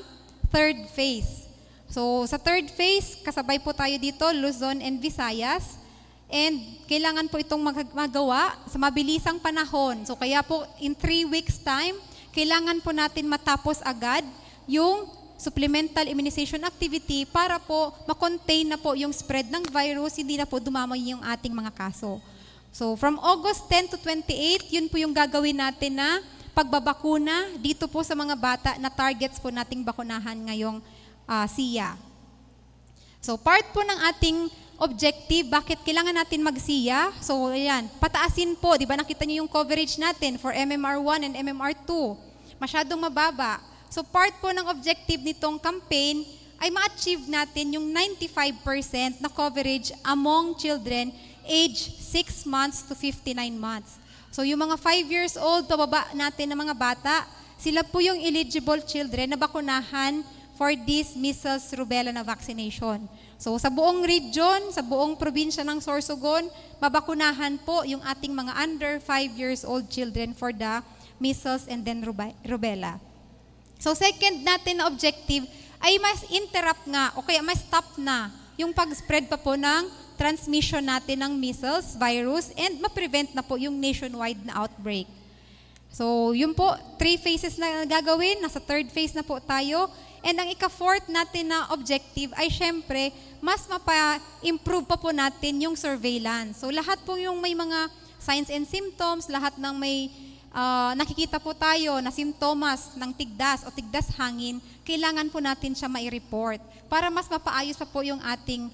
Speaker 8: third phase. So, sa third phase, kasabay po tayo dito, Luzon and Visayas. And kailangan po itong magawa sa mabilisang panahon. So, kaya po in 3 weeks time, kailangan po natin matapos agad yung supplemental immunization activity para po makontain na po yung spread ng virus, hindi na po dumamay yung ating mga kaso. So from August 10 to 28, yun po yung gagawin natin na pagbabakuna dito po sa mga bata na targets po nating bakunahan ngayong SIA. So part po ng ating objective, bakit kailangan natin mag-SIA? So ayan, pataasin po, di ba nakita niyo yung coverage natin for MMR1 and MMR2. Masyadong mababa. So part po ng objective nitong campaign ay ma-achieve natin yung 95% na coverage among children age 6 months to 59 months. So yung mga 5 years old, pababa natin ng mga bata, sila po yung eligible children na bakunahan for this measles rubella na vaccination. So sa buong region, sa buong probinsya ng Sorsogon, mabakunahan po yung ating mga under 5 years old children for the measles and then rubella. So second natin na objective ay mas interrupt nga o kaya mas stop na yung pag-spread pa po ng transmission natin ng measles virus and ma-prevent na po yung nationwide na outbreak. So yun po, 3 phases na gagawin, nasa third phase na po tayo. And ang ika-fourth natin na objective ay syempre mas mapa-improve pa po natin yung surveillance. So lahat po yung may mga signs and symptoms, lahat ng may nakikita po tayo na simptomas ng tigdas o tigdas hangin, kailangan po natin siya mai-report para mas mapaayos pa po yung ating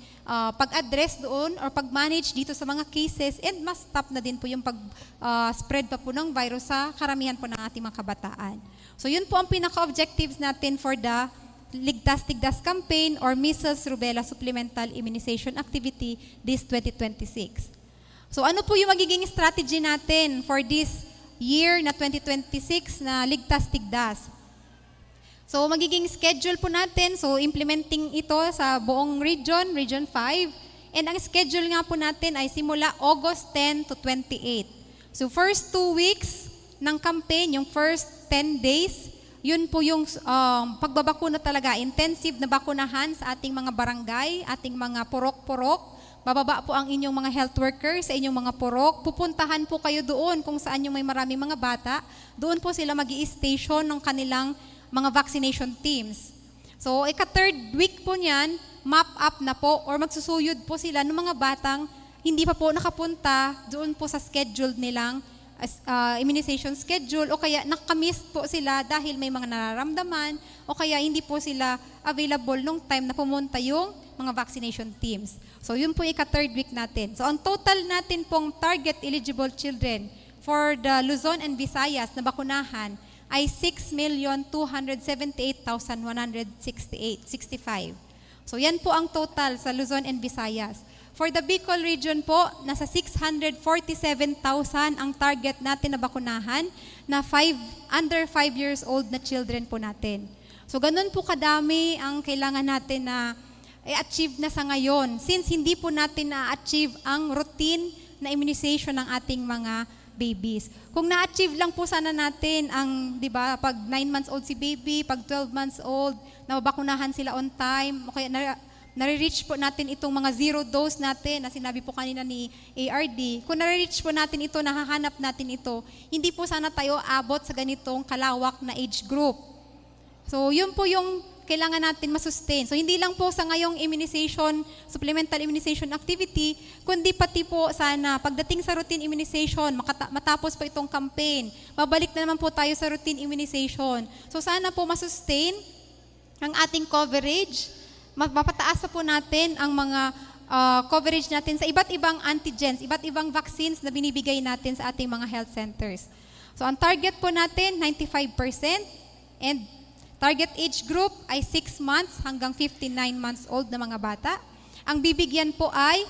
Speaker 8: pag-address doon or pag-manage dito sa mga cases and mas stop na din po yung pag-spread pa po ng virus sa karamihan po ng ating mga kabataan. So yun po ang pinaka-objectives natin for the Ligtas-Tigdas campaign or measles rubella supplemental immunization activity this 2026. So ano po yung magiging strategy natin for this year na 2026 na Ligtas-Tigdas? So magiging schedule po natin, so implementing ito sa buong region, Region 5. And ang schedule nga po natin ay simula August 10 to 28. So first 2 weeks ng campaign, yung first 10 days, yun po yung pagbabakuna talaga, intensive na bakunahan sa ating mga barangay, ating mga purok-purok. Bababa po ang inyong mga health workers sa inyong mga purok. Pupuntahan po kayo doon kung saan yung may maraming mga bata. Doon po sila mag-i-station ng kanilang mga vaccination teams. So, ika-third week po niyan, map up na po or magsusuyod po sila ng mga batang hindi pa po nakapunta doon po sa schedule nilang immunization schedule o kaya nakamiss po sila dahil may mga nararamdaman o kaya hindi po sila available nung time na pumunta yung mga vaccination teams. So yun po ika-third week natin. So ang total natin pong target eligible children for the Luzon and Visayas na bakunahan ay 6,278,165. So yan po ang total sa Luzon and Visayas. For the Bicol region po, nasa 647,000 ang target natin na bakunahan na under 5 years old na children po natin. So ganun po kadami ang kailangan natin na i-achieve na sa ngayon since hindi po natin na-achieve ang routine na immunization ng ating mga babies. Kung na-achieve lang po sana natin ang, di ba, pag 9 months old si baby, pag 12 months old, nababakunahan sila on time, o kaya nare-reach po natin itong mga 0 dose natin na sinabi po kanina ni ARD. Kung nare-reach po natin ito, nahahanap natin ito, hindi po sana tayo abot sa ganitong kalawak na age group. So, yun po yung kailangan natin masustain. So, hindi lang po sa ngayong immunization, supplemental immunization activity, kundi pati po sana pagdating sa routine immunization, matapos po itong campaign, babalik na naman po tayo sa routine immunization. So, sana po masustain ang ating coverage, mapataas pa po natin ang mga coverage natin sa iba't ibang antigens, iba't ibang vaccines na binibigay natin sa ating mga health centers. So, ang target po natin, 95%, and target age group ay 6 months hanggang 59 months old na mga bata. Ang bibigyan po ay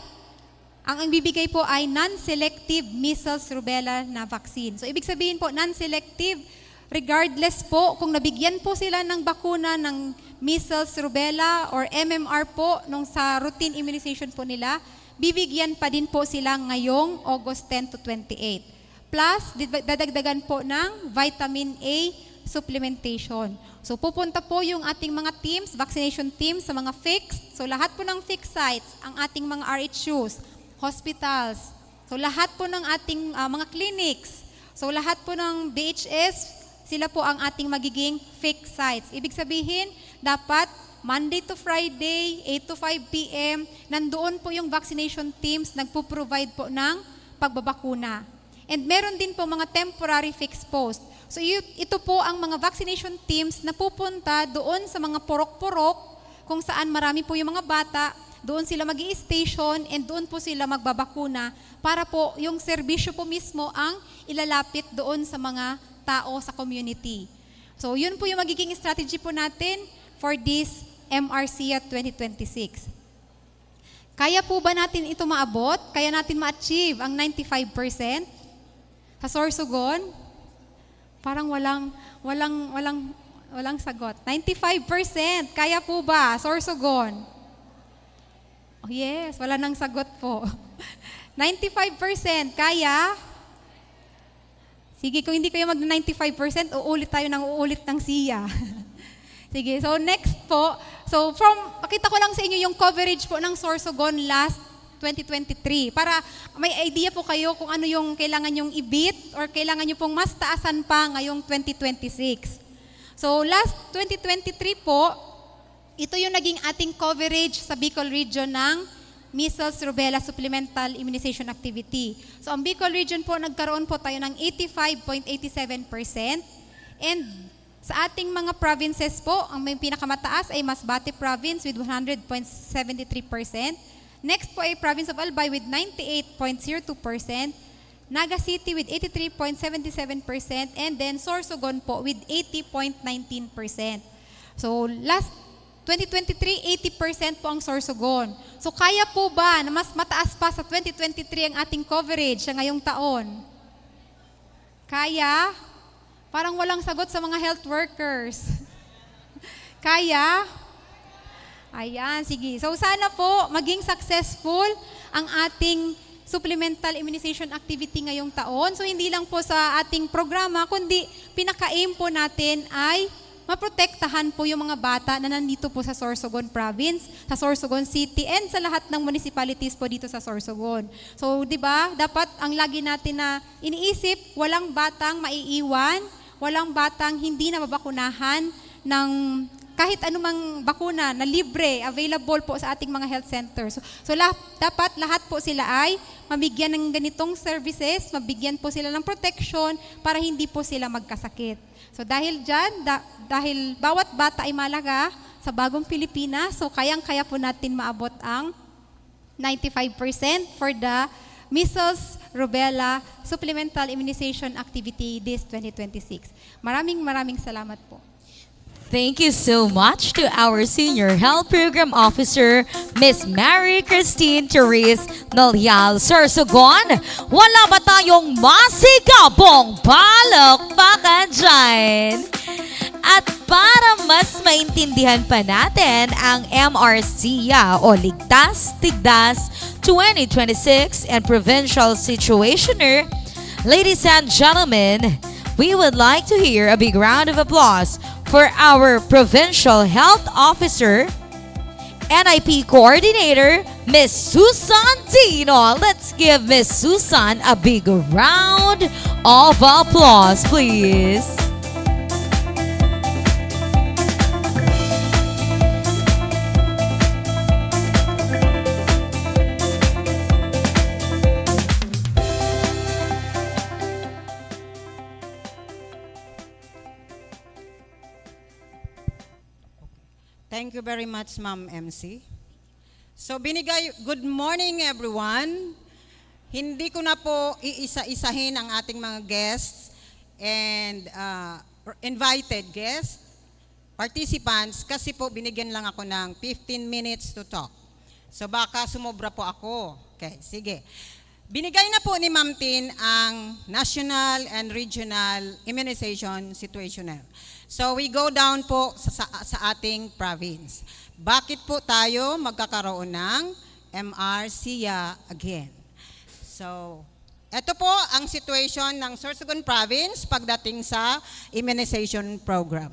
Speaker 8: ang bibigay po ay non-selective measles rubella na vaccine. So ibig sabihin po, non-selective, regardless po kung nabigyan po sila ng bakuna ng measles rubella or MMR po nung sa routine immunization po nila, bibigyan pa din po sila ngayong August 10 to 28. Plus, dadagdagan po ng vitamin A supplementation. So pupunta po yung ating mga teams, vaccination teams sa mga fixed. So lahat po ng fixed sites, ang ating mga RHUs, hospitals. So lahat po ng ating mga clinics. So lahat po ng BHS, sila po ang ating magiging fixed sites. Ibig sabihin, dapat Monday to Friday, 8 to 5 p.m., nandoon po yung vaccination teams nagpo-provide po ng pagbabakuna. And meron din po mga temporary fixed post. So ito po ang mga vaccination teams na pupunta doon sa mga purok-purok kung saan marami po yung mga bata, doon sila mag-i-station and doon po sila magbabakuna para po yung serbisyo po mismo ang ilalapit doon sa mga tao sa community. So yun po yung magiging strategy po natin for this MRCA 2026. Kaya po ba natin ito maabot? Kaya natin ma-achieve ang 95%? Sa Sorsogon? Parang walang sagot. 95%. Kaya po ba, Sorsogon? Oh yes, wala nang sagot po. 95%. Kaya? Sige, kung hindi kayo mag-95%, uulit tayo ng SIA. Sige, so next po. So pakita ko lang sa inyo yung coverage po ng Sorsogon last 2023 para may idea po kayo kung ano yung kailangan yung i-beat or kailangan nyo pong mas taasan pa ngayong 2026. So last 2023 po, ito yung naging ating coverage sa Bicol region ng measles rubella supplemental immunization activity. So ang Bicol region po, nagkaroon po tayo ng 85.87%. And sa ating mga provinces po, ang may pinakamataas ay Masbate province with 100.73%. Next po ay province of Albay with 98.02%. Naga City with 83.77%. And then Sorsogon po with 80.19%. So last 2023, 80% po ang Sorsogon. So kaya po ba na mas mataas pa sa 2023 ang ating coverage sa ngayong taon? Kaya? Parang walang sagot sa mga health workers. Kaya? Ayan, sige. So sana po maging successful ang ating supplemental immunization activity ngayong taon. So hindi lang po sa ating programa, kundi pinaka-aim po natin ay maprotektahan po yung mga bata na nandito po sa Sorsogon Province, sa Sorsogon City, and sa lahat ng municipalities po dito sa Sorsogon. So, di ba, dapat ang lagi natin na iniisip, walang batang maiiwan, walang batang hindi na mabakunahan ng kahit anumang bakuna na libre, available po sa ating mga health centers. So dapat lahat po sila ay mabigyan ng ganitong services, mabigyan po sila ng protection para hindi po sila magkasakit. So dahil dyan, dahil bawat bata ay malaga sa bagong Pilipinas, so kayang-kaya po natin maabot ang 95% for the measles, rubella, supplemental immunization activity this 2026. Maraming salamat po.
Speaker 2: Thank you so much to our Senior Health Program Officer, Miss Mary Christine Therese Nolial Sorsogon. Wala ba tayong masigabong palakpakan dyan? At para mas maintindihan pa natin ang MRCA o Ligtas Tigdas 2026 and Provincial Situationer, ladies and gentlemen, we would like to hear a big round of applause for our Provincial Health Officer, NIP Coordinator, Miss Susan Dino. Let's give Miss Susan a big round of applause, please.
Speaker 9: Thank you very much, Ma'am MC. So good morning everyone. Hindi ko na po iisa-isahin ang ating mga guests and invited guests, participants, kasi po binigyan lang ako ng 15 minutes to talk. So baka sumobra po ako. Okay, sige. Binigay na po ni Ma'am Tin ang national and regional immunization situational. So we go down po sa ating province. Bakit po tayo magkakaroon ng MRCIA again? So, ito po ang situation ng Sorsogon Province pagdating sa immunization program.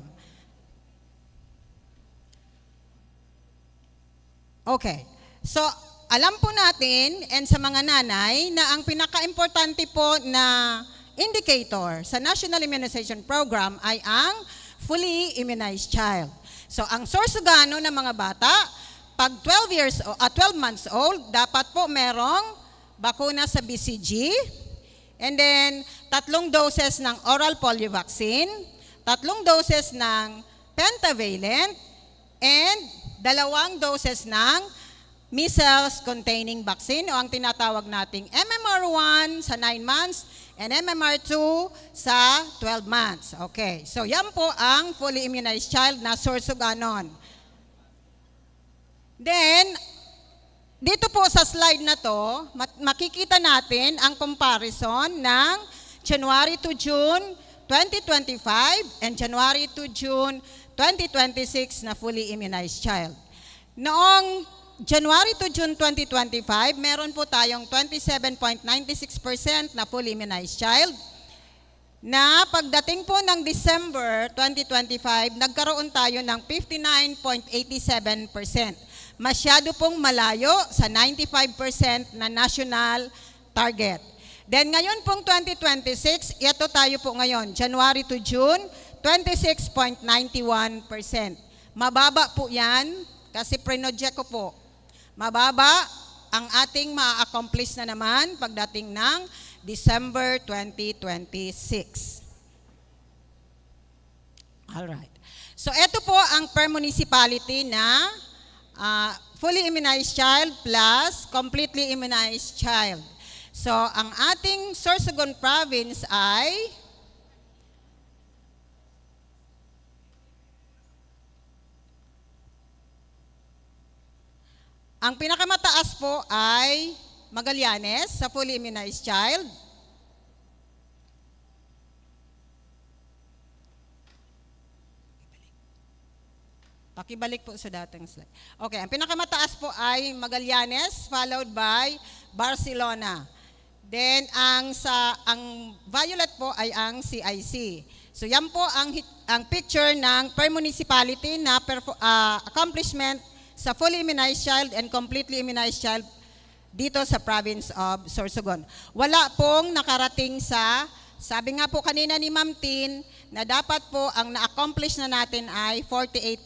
Speaker 9: Okay. So, alam po natin and sa mga nanay na ang pinaka-importante po na indicator sa National Immunization Program ay ang fully immunized child. So, ang Sorsogano ng mga bata, pag 12 months old, dapat po merong bakuna sa BCG, and then 3 doses ng oral polio vaccine, 3 doses ng pentavalent, and 2 doses ng measles containing vaccine o ang tinatawag nating MMR1 sa 9 months and MMR2 sa 12 months. Okay, so yan po ang fully immunized child na Sorsoganon. Then, dito po sa slide na to, makikita natin ang comparison ng January to June 2025 and January to June 2026 na fully immunized child. Noong January to June 2025, meron po tayong 27.96% na fully immunized child na pagdating po ng December 2025, nagkaroon tayo ng 59.87%. Masyado pong malayo sa 95% na national target. Then ngayon pong 2026, ito tayo po ngayon, January to June, 26.91%. Mababa po yan kasi pre-project ko po. Mababa ang ating ma-accomplish na naman pagdating ng December 2026. Alright. So ito po ang per municipality na fully immunized child plus completely immunized child. So ang ating Sorsogon province ay ang pinakamataas po ay Magallanes sa fully immunized child. Pakibalik po sa dating slide. Okay, ang pinakamataas po ay Magallanes followed by Barcelona. Then ang violet po ay ang CIC. So yan po ang picture ng per municipality na accomplishment sa fully immunized child and completely immunized child dito sa province of Sorsogon. Wala pong nakarating sa, sabi nga po kanina ni Ma'am Tin, na dapat po ang na-accomplish na natin ay 48%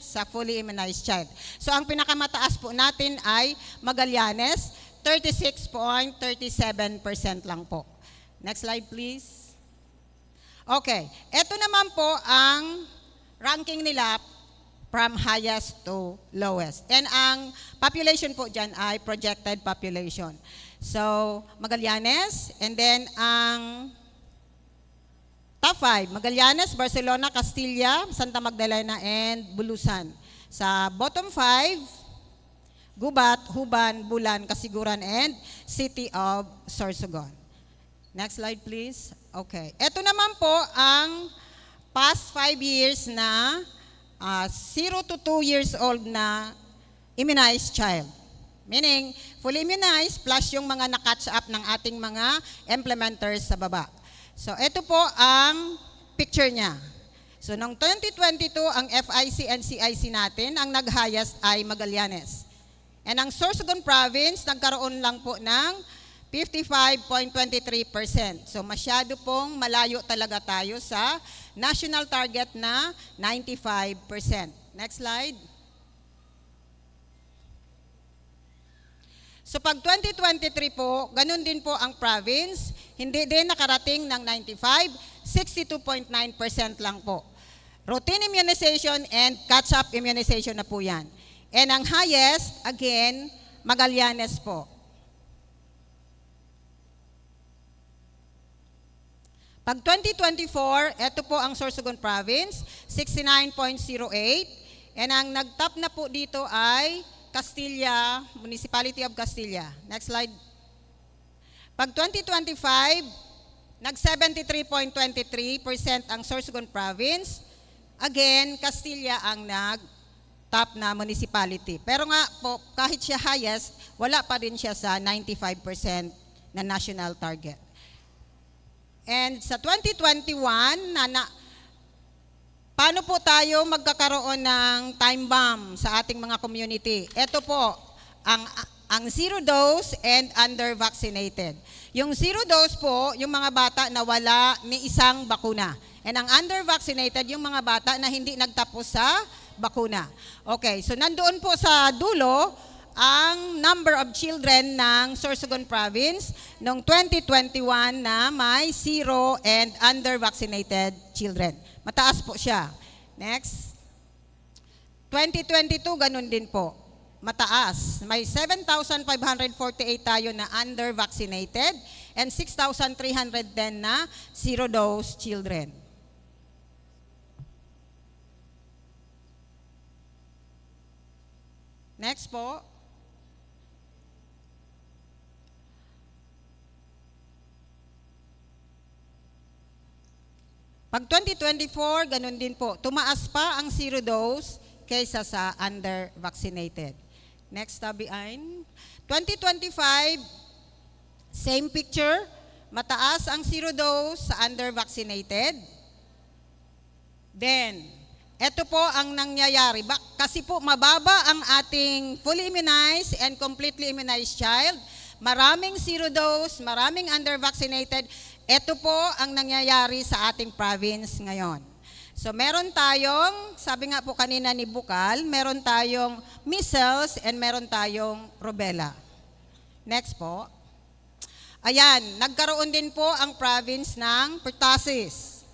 Speaker 9: sa fully immunized child. So ang pinakamataas po natin ay Magallanes, 36.37% lang po. Next slide please. Okay, ito naman po ang ranking nila from highest to lowest. And ang population po dyan ay projected population. So, Magallanes, and then ang top 5, Magallanes, Barcelona, Castilla, Santa Magdalena, and Bulusan. Sa bottom 5, Gubat, Huban, Bulan, Kasiguran, and City of Sorsogon. Next slide please. Okay. Ito naman po ang past 5 years na 0 to 2 years old na immunized child. Meaning, fully immunized plus yung mga na-catch up ng ating mga implementers sa baba. So, ito po ang picture niya. So, noong 2022, ang FIC and CIC natin, ang nag-highest ay Magallanes. And ang Sorsogon Province, nagkaroon lang po ng 55.23%. So, masyado pong malayo talaga tayo sa national target na 95%. Next slide. So pag 2023 po, ganun din po ang province, hindi din nakarating ng 95, 62.9% lang po. Routine immunization and catch-up immunization na po yan. And ang highest, again, Magallanes po. Pag 2024, ito po ang Sorsogon Province, 69.08. And ang nag-top na po dito ay Castilla, Municipality of Castilla. Next slide. Pag 2025, nag 73.23% ang Sorsogon Province. Again, Castilla ang nag-top na municipality. Pero nga po, kahit siya highest, wala pa rin siya sa 95% na national target. And sa 2021, paano po tayo magkakaroon ng time bomb sa ating mga community? Ito po, ang zero dose and under-vaccinated. Yung zero dose po, yung mga bata na wala ni isang bakuna. And ang under-vaccinated, yung mga bata na hindi nagtapos sa bakuna. Okay, so nandoon po sa dulo ang number of children ng Sorsogon Province noong 2021 na may zero and under-vaccinated children. Mataas po siya. Next. 2022, ganun din po. Mataas. May 7,548 tayo na under-vaccinated and 6,310 na zero-dose children. Next po. Pag 2024, ganun din po. Tumaas pa ang zero dose kaysa sa under-vaccinated. Next, Tabi Ain. 2025, same picture. Mataas ang zero dose sa under-vaccinated. Then, ito po ang nangyayari. Kasi po mababa ang ating fully immunized and completely immunized child. Maraming zero dose, maraming under-vaccinated. Ito po ang nangyayari sa ating province ngayon. So meron tayong, sabi nga po kanina ni Bukal, meron tayong measles and meron tayong rubella. Next po. Ayan, nagkaroon din po ang province ng pertussis.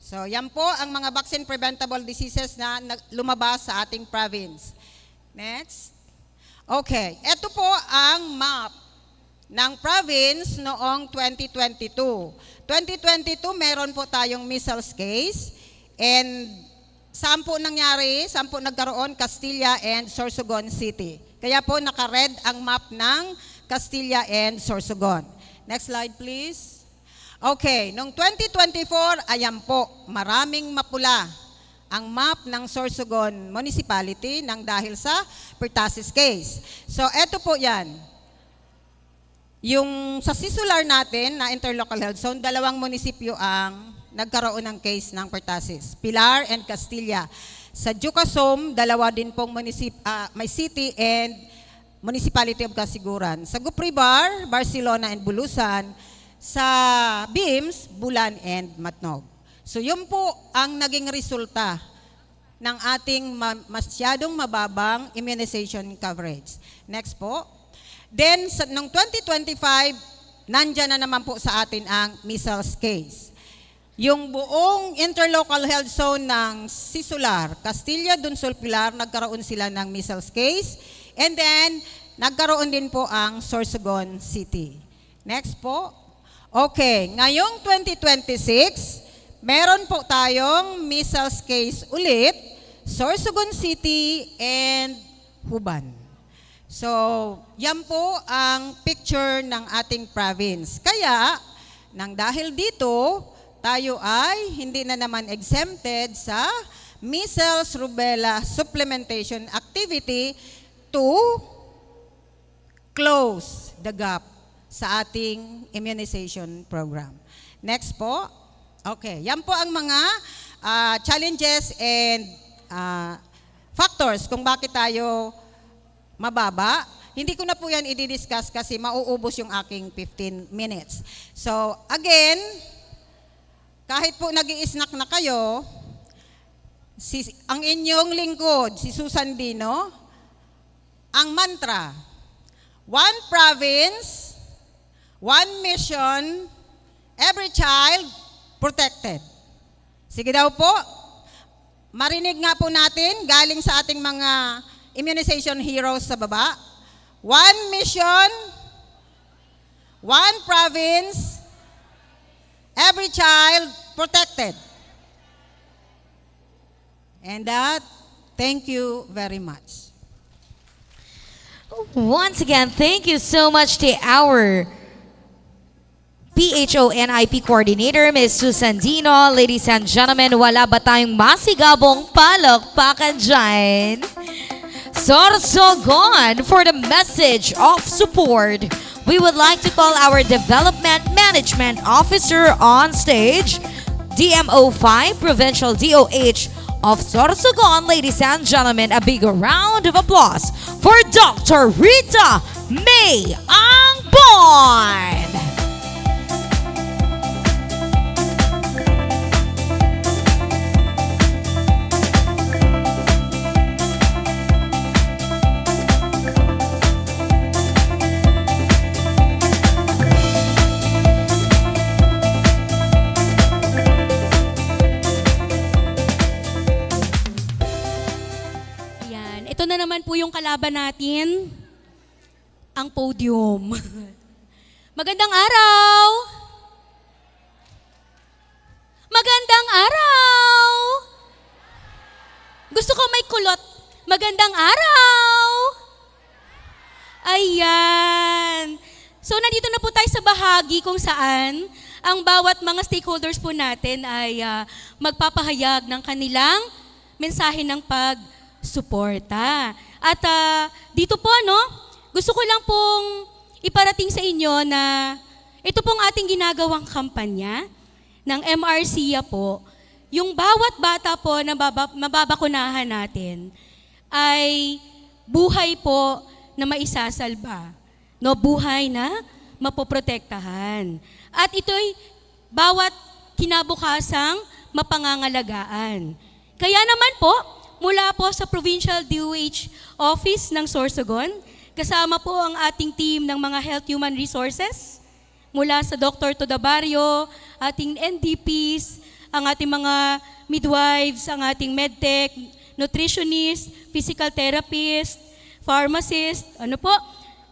Speaker 9: So yan po ang mga vaccine preventable diseases na lumabas sa ating province. Next. Okay, ito po ang map ng province noong 2022. 2022, meron po tayong measles case and 10 nangyari, 10 nagkaroon, Castilla and Sorsogon City. Kaya po naka-red ang map ng Castilla and Sorsogon. Next slide please. Okay, noong 2024, ayan po, maraming mapula ang map ng Sorsogon Municipality nang dahil sa pertussis case. So eto po yan. Yung sa Sisular natin na interlocal health zone, 2 munisipyo ang nagkaroon ng case ng pertussis. Pilar and Castilla. Sa Ducasome, 2 din pong may city and Municipality of Casiguran. Sa Gupribar, Barcelona and Bulusan. Sa BIMS, Bulan and Matnog. So yun po ang naging resulta ng ating masyadong mababang immunization coverage. Next po. Then, noong 2025, nandyan na naman po sa atin ang measles case. Yung buong interlocal health zone ng Sisular, Castilla, Dunsol, Pilar, nagkaroon sila ng measles case. And then, nagkaroon din po ang Sorsogon City. Next po. Okay, ngayong 2026, meron po tayong measles case ulit, Sorsogon City and Huban. So, yan po ang picture ng ating province. Kaya, nang dahil dito, tayo ay hindi na naman exempted sa measles rubella supplementation activity to close the gap sa ating immunization program. Next po. Okay, yan po ang mga challenges and factors kung bakit tayo mababa. Hindi ko na po yan i-discuss kasi mauubos yung aking 15 minutes. So, again, kahit po nag-i-snack na kayo, ang inyong lingkod, si Susan Dino, ang mantra, one province, one mission, every child protected. Sige daw po, marinig nga po natin galing sa ating mga immunization heroes sa baba. One mission, one province, every child protected. And that, thank you very much.
Speaker 2: Once again, thank you so much to our PHO NIP Coordinator, Ms. Susan Dino. Ladies and gentlemen, wala ba tayong masigabong palakpakan dyan? Sorsogon, for the message of support, we would like to call our Development Management Officer on stage, DMO5, Provincial DOH of Sorsogon. Ladies and gentlemen, a big round of applause for Dr. Rita May Angbon.
Speaker 10: Yan. Ito na naman po yung kalaban natin, ang podium. Magandang araw! Magandang araw! Gusto ko may kulot. Magandang araw! Ayan. So nandito na po tayo sa bahagi kung saan ang bawat mga stakeholders po natin ay magpapahayag ng kanilang mensahe ng pagsuporta. At dito po, no, gusto ko lang pong iparating sa inyo na ito pong ating ginagawang kampanya ng MRCA po, yung bawat bata po na mababakunahan natin ay buhay po na maisasalba. No, buhay na mapoprotektahan. At ito'y bawat kinabukasang mapangangalagaan. Kaya naman po, mula po sa Provincial DOH Office ng Sorsogon, kasama po ang ating team ng mga Health Human Resources, mula sa Dr. Todabario, ating NDPs, ang ating mga midwives, ang ating medtech, nutritionist, physical therapist, pharmacist, ano po,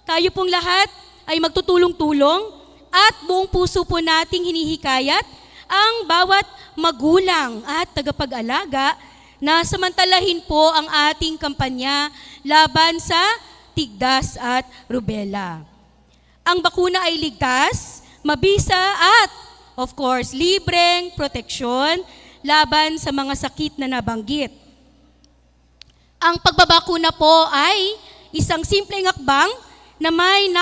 Speaker 10: tayo pong lahat ay magtutulong-tulong at buong puso po nating hinihikayat ang bawat magulang at tagapag-alaga na samantalahin po ang ating kampanya laban sa tigdas at rubella. Ang bakuna ay ligtas, mabisa at, of course, libreng proteksyon laban sa mga sakit na nabanggit. Ang pagbabakuna po ay isang simpleng hakbang na may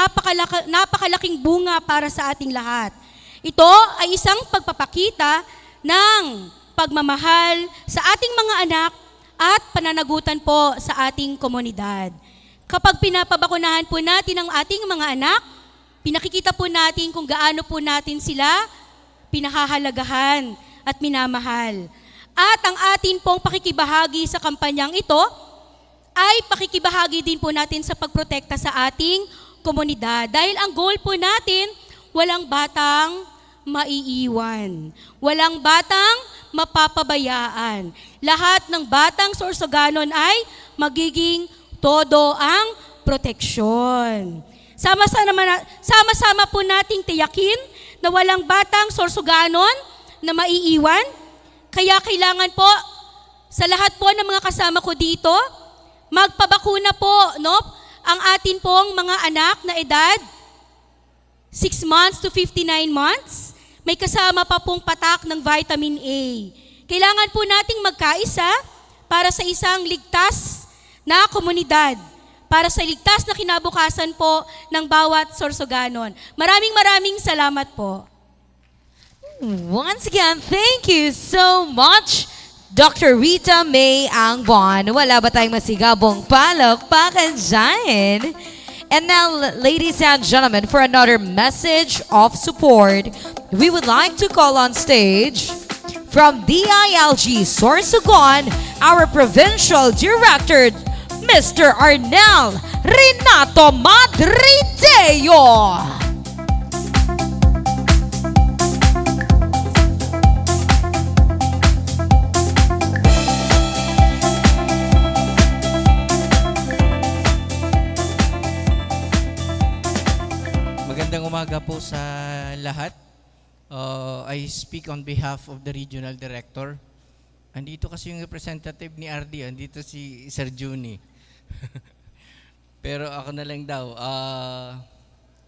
Speaker 10: napakalaking bunga para sa ating lahat. Ito ay isang pagpapakita ng pagmamahal sa ating mga anak at pananagutan po sa ating komunidad. Kapag pinapabakunahan po natin ang ating mga anak, pinakikita po natin kung gaano po natin sila pinahahalagahan at minamahal. At ang atin pong pakikibahagi sa kampanyang ito ay pakikibahagi din po natin sa pagprotekta sa ating komunidad. Dahil ang goal po natin, walang batang maiiwan. Walang batang mapapabayaan. Lahat ng batang Sorsoganon ay magiging todo ang proteksyon. Sama-sama po nating tiyakin na walang batang Sorsoganon na maiiwan. Kaya kailangan po sa lahat po ng mga kasama ko dito, magpabakuna po, no? Ang atin pong mga anak na edad 6 months to 59 months, may kasama pa pong patak ng vitamin A. Kailangan po nating magkaisa para sa isang ligtas na komunidad, para sa ligtas na kinabukasan po ng bawat Sorsoganon. Maraming salamat po.
Speaker 2: Once again, thank you so much, Dr. Rita May Angbon. Wala ba tayong masigabong palakpakan dyan? And now, ladies and gentlemen, for another message of support, we would like to call on stage from DILG Sorsogon, our Provincial Director, Mr. Arnel Renato Madrideo.
Speaker 11: Magandang umaga po sa lahat. I speak on behalf of the Regional Director. Andito kasi yung representative ni RD, andito si Sir Juni. Pero ako na lang daw.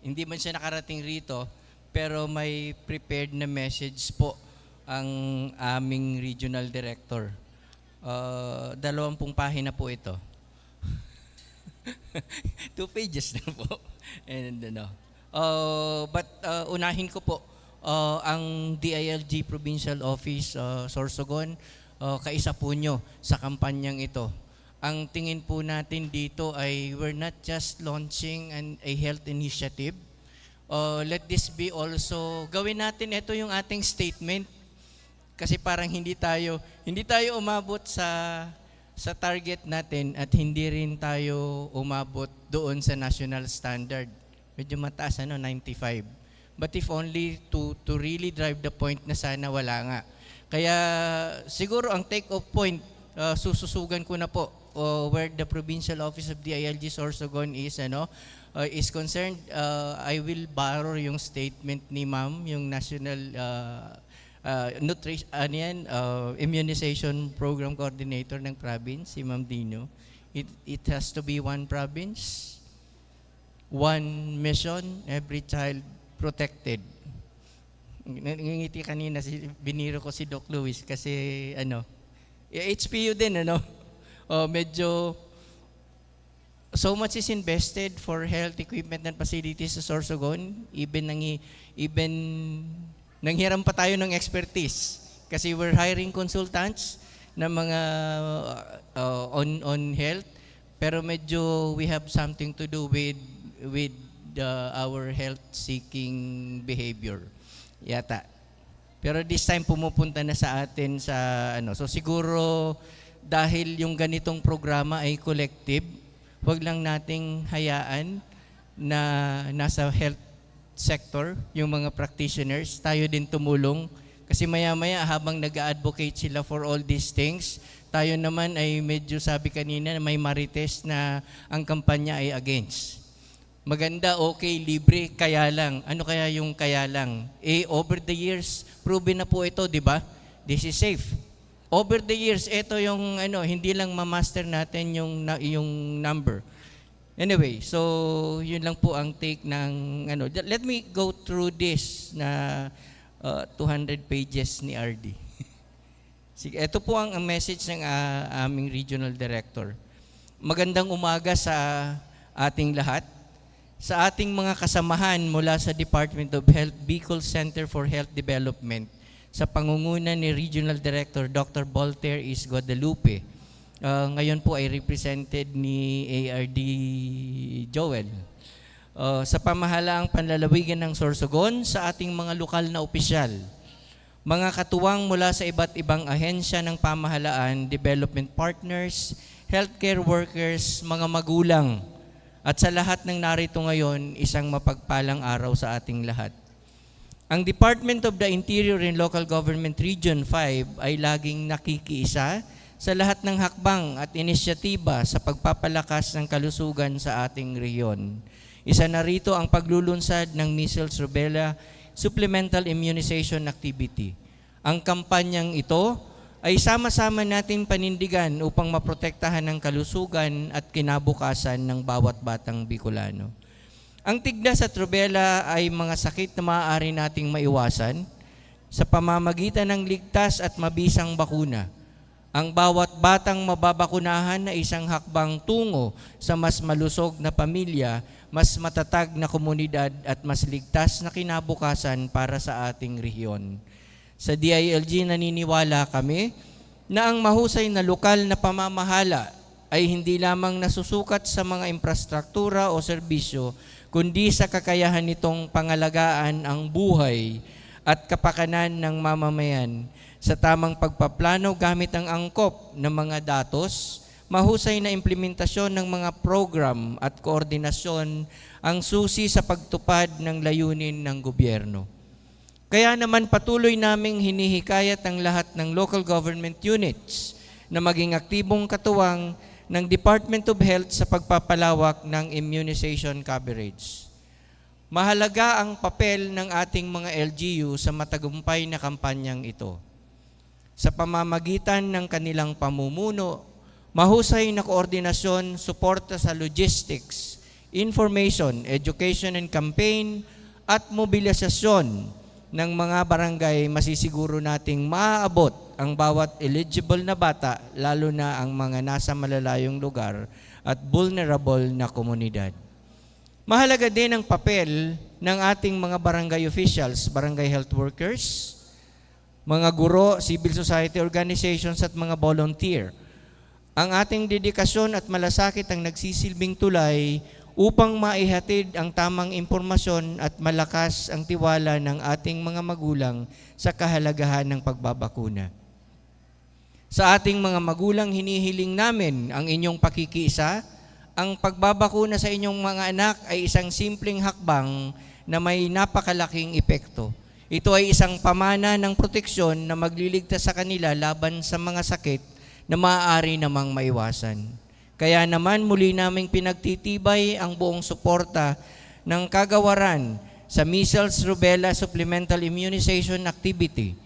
Speaker 11: Hindi man siya nakarating rito, pero may prepared na message po ang aming regional director. 20 pahina po ito. 2 pages na po. And but unahin ko po ang DILG Provincial Office Sorsogon, kaisa po nyo sa kampanyang ito. Ang tingin po natin dito ay we're not just launching a health initiative. Let this be also, gawin natin ito yung ating statement. Kasi parang hindi tayo umabot sa target natin at hindi rin tayo umabot doon sa national standard. Medyo mataas 95. But if only to really drive the point na sana wala nga. Kaya siguro ang take-off point, sususugan ko na po where the provincial office of DILG Sorsogon is concerned. I will borrow yung statement ni Ma'am, yung national immunization program coordinator ng province, si Ma'am Dino. It has to be one province, one mission, every child protected. Ngingiti kanina, biniro ko si Doc Luis kasi HPU din, medyo so much is invested for health equipment and facilities sa Sorsogon, even nanghiram pa tayo ng expertise kasi we're hiring consultants na mga on health, pero medyo we have something to do with our health seeking behavior yata. Pero this time pumupunta na sa atin sa so siguro dahil yung ganitong programa ay collective, wag lang nating hayaan na nasa health sector, yung mga practitioners, tayo din tumulong. Kasi maya-maya habang nag-advocate sila for all these things, tayo naman ay medyo sabi kanina na may marites na ang kampanya ay against. Maganda, okay, libre, kaya lang. Ano kaya yung kaya lang? Over the years, proven na po ito, di ba? This is safe. Over the years, ito yung hindi lang ma-master natin yung number. Anyway, so yun lang po ang take ng Let me go through this na 200 pages ni RD. Sige, ito po ang message ng aming regional director. Magandang umaga sa ating lahat. Sa ating mga kasamahan mula sa Department of Health Bicol Center for Health Development sa pangunguna ni Regional Director Dr. Voltaire is Guadalupe. Ngayon po ay represented ni ARD Joel. Sa pamahalaang panlalawigan ng Sorsogon, sa ating mga lokal na opisyal, mga katuwang mula sa iba't ibang ahensya ng pamahalaan, development partners, healthcare workers, mga magulang, at sa lahat ng narito ngayon, isang mapagpalang araw sa ating lahat. Ang Department of the Interior and Local Government Region 5 ay laging nakikiisa sa lahat ng hakbang at inisyatiba sa pagpapalakas ng kalusugan sa ating rehiyon. Isa na rito ang paglulunsad ng measles, rubella, supplemental immunization activity. Ang kampanyang ito ay sama-sama natin panindigan upang maprotektahan ang kalusugan at kinabukasan ng bawat batang Bicolano. Ang tigdas at rubella ay mga sakit na maaari nating maiwasan sa pamamagitan ng ligtas at mabisang bakuna. Ang bawat batang mababakunahan na isang hakbang tungo sa mas malusog na pamilya, mas matatag na komunidad at mas ligtas na kinabukasan para sa ating rehiyon. Sa DILG naniniwala kami na ang mahusay na lokal na pamamahala ay hindi lamang nasusukat sa mga infrastruktura o serbisyo, kundi sa kakayahan nitong pangalagaan ang buhay at kapakanan ng mamamayan sa tamang pagpaplano gamit ang angkop ng mga datos, mahusay na implementasyon ng mga program at koordinasyon ang susi sa pagtupad ng layunin ng gobyerno. Kaya naman patuloy naming hinihikayat ang lahat ng local government units na maging aktibong katuwang ng Department of Health sa pagpapalawak ng immunization coverage. Mahalaga ang papel ng ating mga LGU sa matagumpay na kampanyang ito. Sa pamamagitan ng kanilang pamumuno, mahusay na koordinasyon, suporta sa logistics, information, education and campaign, at mobilisasyon ng mga barangay, masisiguro nating maaabot ang bawat eligible na bata, lalo na ang mga nasa malalayong lugar at vulnerable na komunidad. Mahalaga din ang papel ng ating mga barangay officials, barangay health workers, mga guro, civil society organizations at mga volunteer. Ang ating dedikasyon at malasakit ang nagsisilbing tulay upang maihatid ang tamang impormasyon at malakas ang tiwala ng ating mga magulang sa kahalagahan ng pagbabakuna. Sa ating mga magulang, hinihiling namin ang inyong pakikiisa. Ang pagbabakuna sa inyong mga anak ay isang simpleng hakbang na may napakalaking epekto. Ito ay isang pamana ng proteksyon na magliligtas sa kanila laban sa mga sakit na maaari namang maiwasan. Kaya naman muli naming pinagtitibay ang buong suporta ng kagawaran sa Measles Rubella Supplemental Immunization Activity.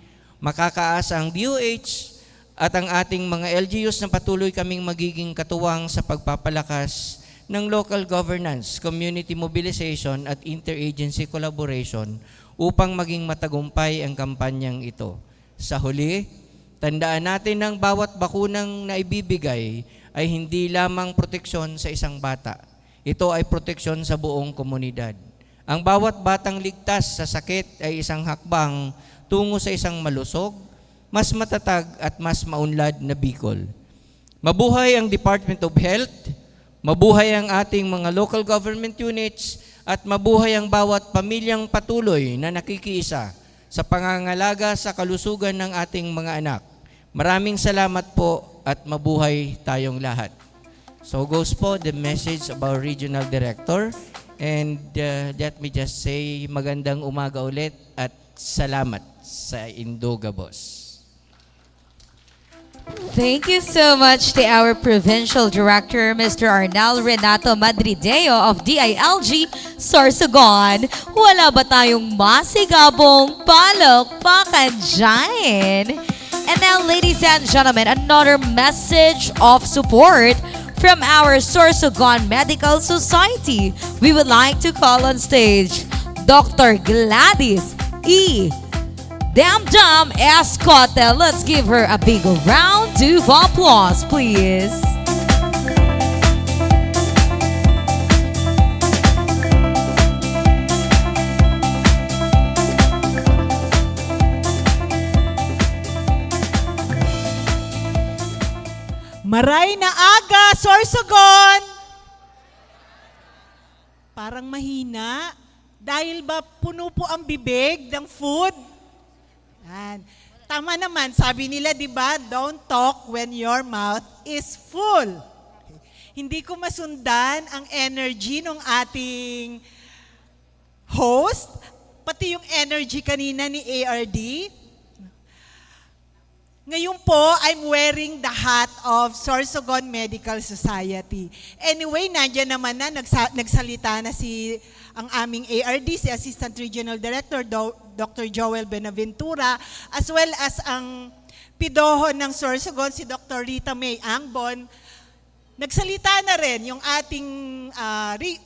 Speaker 11: Makakaasa ang DOH at ang ating mga LGUs na patuloy kaming magiging katuwang sa pagpapalakas ng local governance, community mobilization at interagency collaboration upang maging matagumpay ang kampanyang ito. Sa huli, tandaan natin ang bawat bakunang naibibigay ay hindi lamang proteksyon sa isang bata. Ito ay proteksyon sa buong komunidad. Ang bawat batang ligtas sa sakit ay isang hakbang tungo sa isang malusog, mas matatag at mas maunlad na Bicol. Mabuhay ang Department of Health, mabuhay ang ating mga local government units, at mabuhay ang bawat pamilyang patuloy na nakikiisa sa pangangalaga sa kalusugan ng ating mga anak. Maraming salamat po at mabuhay tayong lahat. So goes po the message of our regional director, and let me just say magandang umaga ulit at salamat sa Indogabos.
Speaker 2: Thank you so much to our Provincial Director, Mr. Arnal Renato Madrideo of DILG Sorsogon. Wala ba tayong masigabong palakpakan dyan? And now, ladies and gentlemen, another message of support from our Sorsogon Medical Society. We would like to call on stage Dr. Gladys E. Damdam Escote. Let's give her a big round of applause, please.
Speaker 12: Maray na aga, Sorsogon! Parang mahina. Dahil ba puno po ang bibig ng food? Yan. Tama naman, sabi nila, di ba, don't talk when your mouth is full. Hindi ko masundan ang energy ng ating host, pati yung energy kanina ni ARD. Ngayon po, I'm wearing the hat of Sorsogon Medical Society. Anyway, nandiyan naman na, nagsalita na ang aming ARD, si Assistant Regional Director, Dr. Joel Benaventura, as well as ang pidoho ng Sorsogon, si Dr. Rita May Angbon. Nagsalita na rin yung ating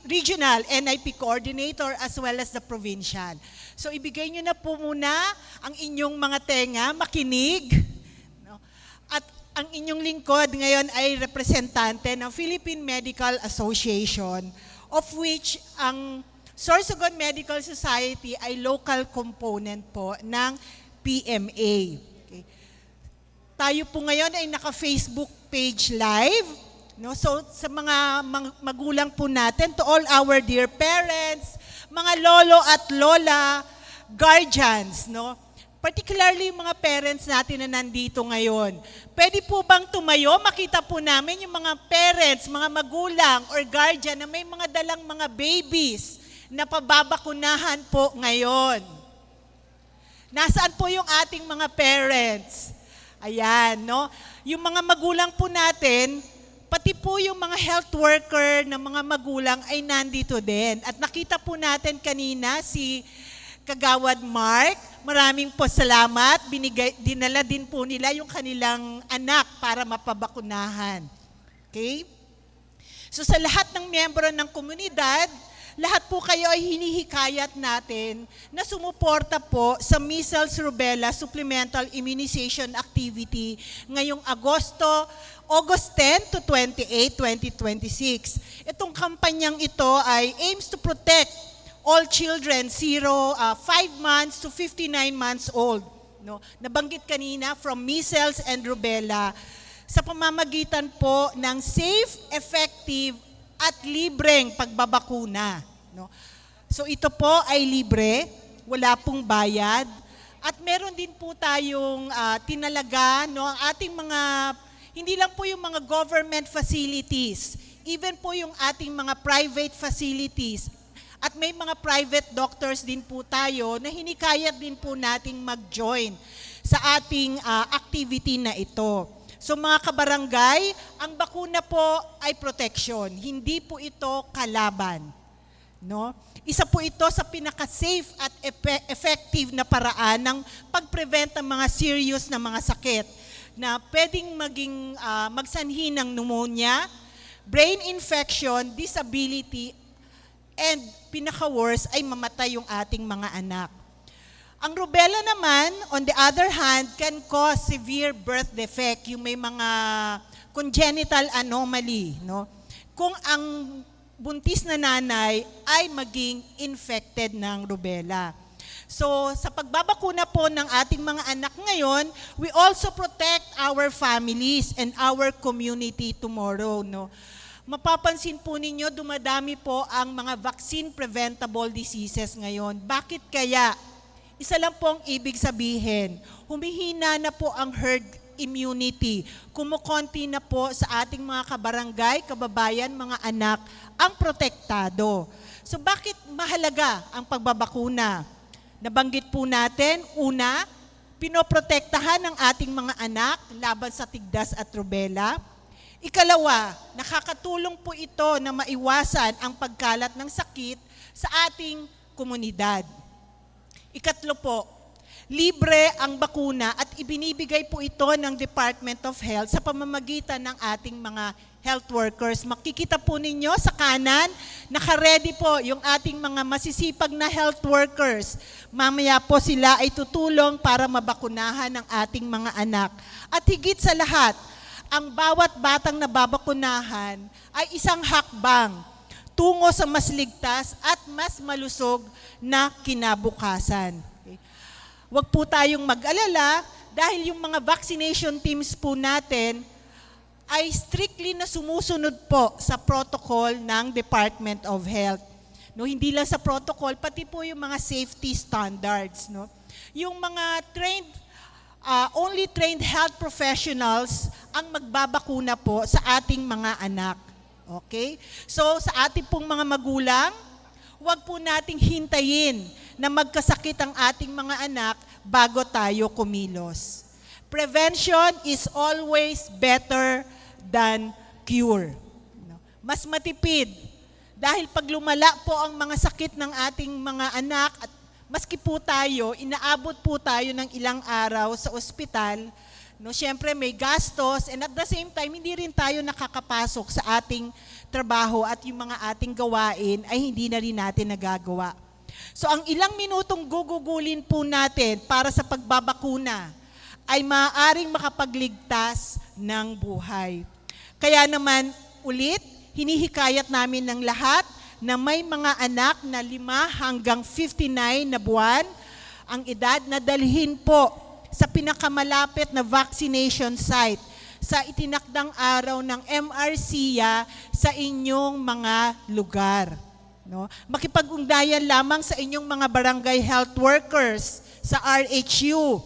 Speaker 12: regional NIP coordinator as well as the provincial. So ibigay nyo na po muna ang inyong mga tenga, makinig. At ang inyong lingkod ngayon ay representante ng Philippine Medical Association, of which ang Sorsogon Medical Society ay local component po ng PMA. Okay. Tayo po ngayon ay naka-Facebook page live. No? So sa mga magulang po natin, to all our dear parents, mga lolo at lola, guardians, no? Particularly yung mga parents natin na nandito ngayon. Pwede po bang tumayo? Makita po namin yung mga parents, mga magulang or guardian na may mga dalang mga babies na pababakunahan po ngayon. Nasaan po yung ating mga parents? Ayan, no? Yung mga magulang po natin, pati po yung mga health worker na mga magulang ay nandito din. At nakita po natin kanina si Kagawad Mark, maraming po salamat. Dinala din po nila yung kanilang anak para mapabakunahan. Okay? So sa lahat ng miyembro ng komunidad, lahat po kayo ay hinihikayat natin na sumuporta po sa Measles Rubella Supplemental Immunization Activity ngayong August 10 to 28, 2026. Itong kampanyang ito ay aims to protect all children 5 months to 59 months old. No? Nabanggit kanina from measles and rubella sa pamamagitan po ng safe, effective, at libreng pagbabakuna. No? So ito po ay libre, wala pong bayad, at meron din po tayong tinalaga, no, ang ating mga, hindi lang po yung mga government facilities, even po yung ating mga private facilities, at may mga private doctors din po tayo na hinikayat din po nating mag-join sa ating activity na ito. So mga kabarangay, ang bakuna po ay protection, hindi po ito kalaban. No? Isa po ito sa pinaka-safe at effective na paraan ng pag-prevent ng mga serious na mga sakit na pwedeng magsanhi ng pneumonia, brain infection, disability, and pinaka-worst ay mamatay yung ating mga anak. Ang rubella naman, on the other hand, can cause severe birth defect, yung may mga congenital anomaly, no? Kung ang buntis na nanay ay maging infected ng rubella. So, sa pagbabakuna po ng ating mga anak ngayon, we also protect our families and our community tomorrow, no? Mapapansin po ninyo, dumadami po ang mga vaccine-preventable diseases ngayon. Bakit kaya? Isa lang po ang ibig sabihin, humihina na po ang herd immunity. Kumukonti na po sa ating mga kabarangay, kababayan, mga anak, ang protektado. So bakit mahalaga ang pagbabakuna? Nabanggit po natin, una, pinoprotektahan ng ating mga anak laban sa tigdas at rubella. Ikalawa, nakakatulong po ito na maiwasan ang pagkalat ng sakit sa ating komunidad. Ikatlo po, libre ang bakuna at ibinibigay po ito ng Department of Health sa pamamagitan ng ating mga health workers. Makikita po ninyo sa kanan, nakaredy po yung ating mga masisipag na health workers. Mamaya po sila ay tutulong para mabakunahan ang ating mga anak. At higit sa lahat, ang bawat batang nababakunahan ay isang hakbang tungo sa mas ligtas at mas malusog na kinabukasan. Okay. Huwag po tayong mag-alala dahil yung mga vaccination teams po natin ay strictly na sumusunod po sa protocol ng Department of Health. No, hindi lang sa protocol, pati po yung mga safety standards. No? Yung mga only trained health professionals ang magbabakuna po sa ating mga anak. Okay? So sa ating pong mga magulang, huwag po nating hintayin na magkasakit ang ating mga anak bago tayo kumilos. Prevention is always better than cure. Mas matipid. Dahil pag lumala po ang mga sakit ng ating mga anak at maski po tayo, inaabot po tayo ng ilang araw sa ospital, no, syempre may gastos and at the same time, hindi rin tayo nakakapasok sa ating trabaho at yung mga ating gawain ay hindi na rin natin nagagawa. So ang ilang minutong gugugulin po natin para sa pagbabakuna ay maaaring makapagligtas ng buhay. Kaya naman ulit, hinihikayat namin ng lahat na may mga anak na 5 hanggang 59 na buwan ang edad na dalhin po sa pinakamalapit na vaccination site sa itinakdang araw ng MRCA sa inyong mga lugar. No? Makipag-ugnayan lamang sa inyong mga barangay health workers sa RHU,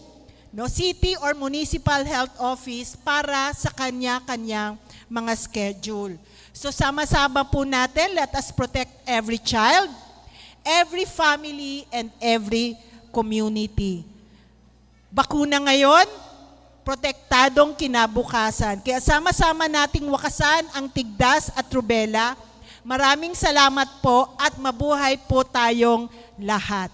Speaker 12: no, city or municipal health office para sa kanya-kanyang mga schedule. So sama-sama po natin, let us protect every child, every family, and every community. Bakuna ngayon, protektadong kinabukasan. Kaya sama-sama nating wakasan ang tigdas at rubella. Maraming salamat po at mabuhay po tayong lahat.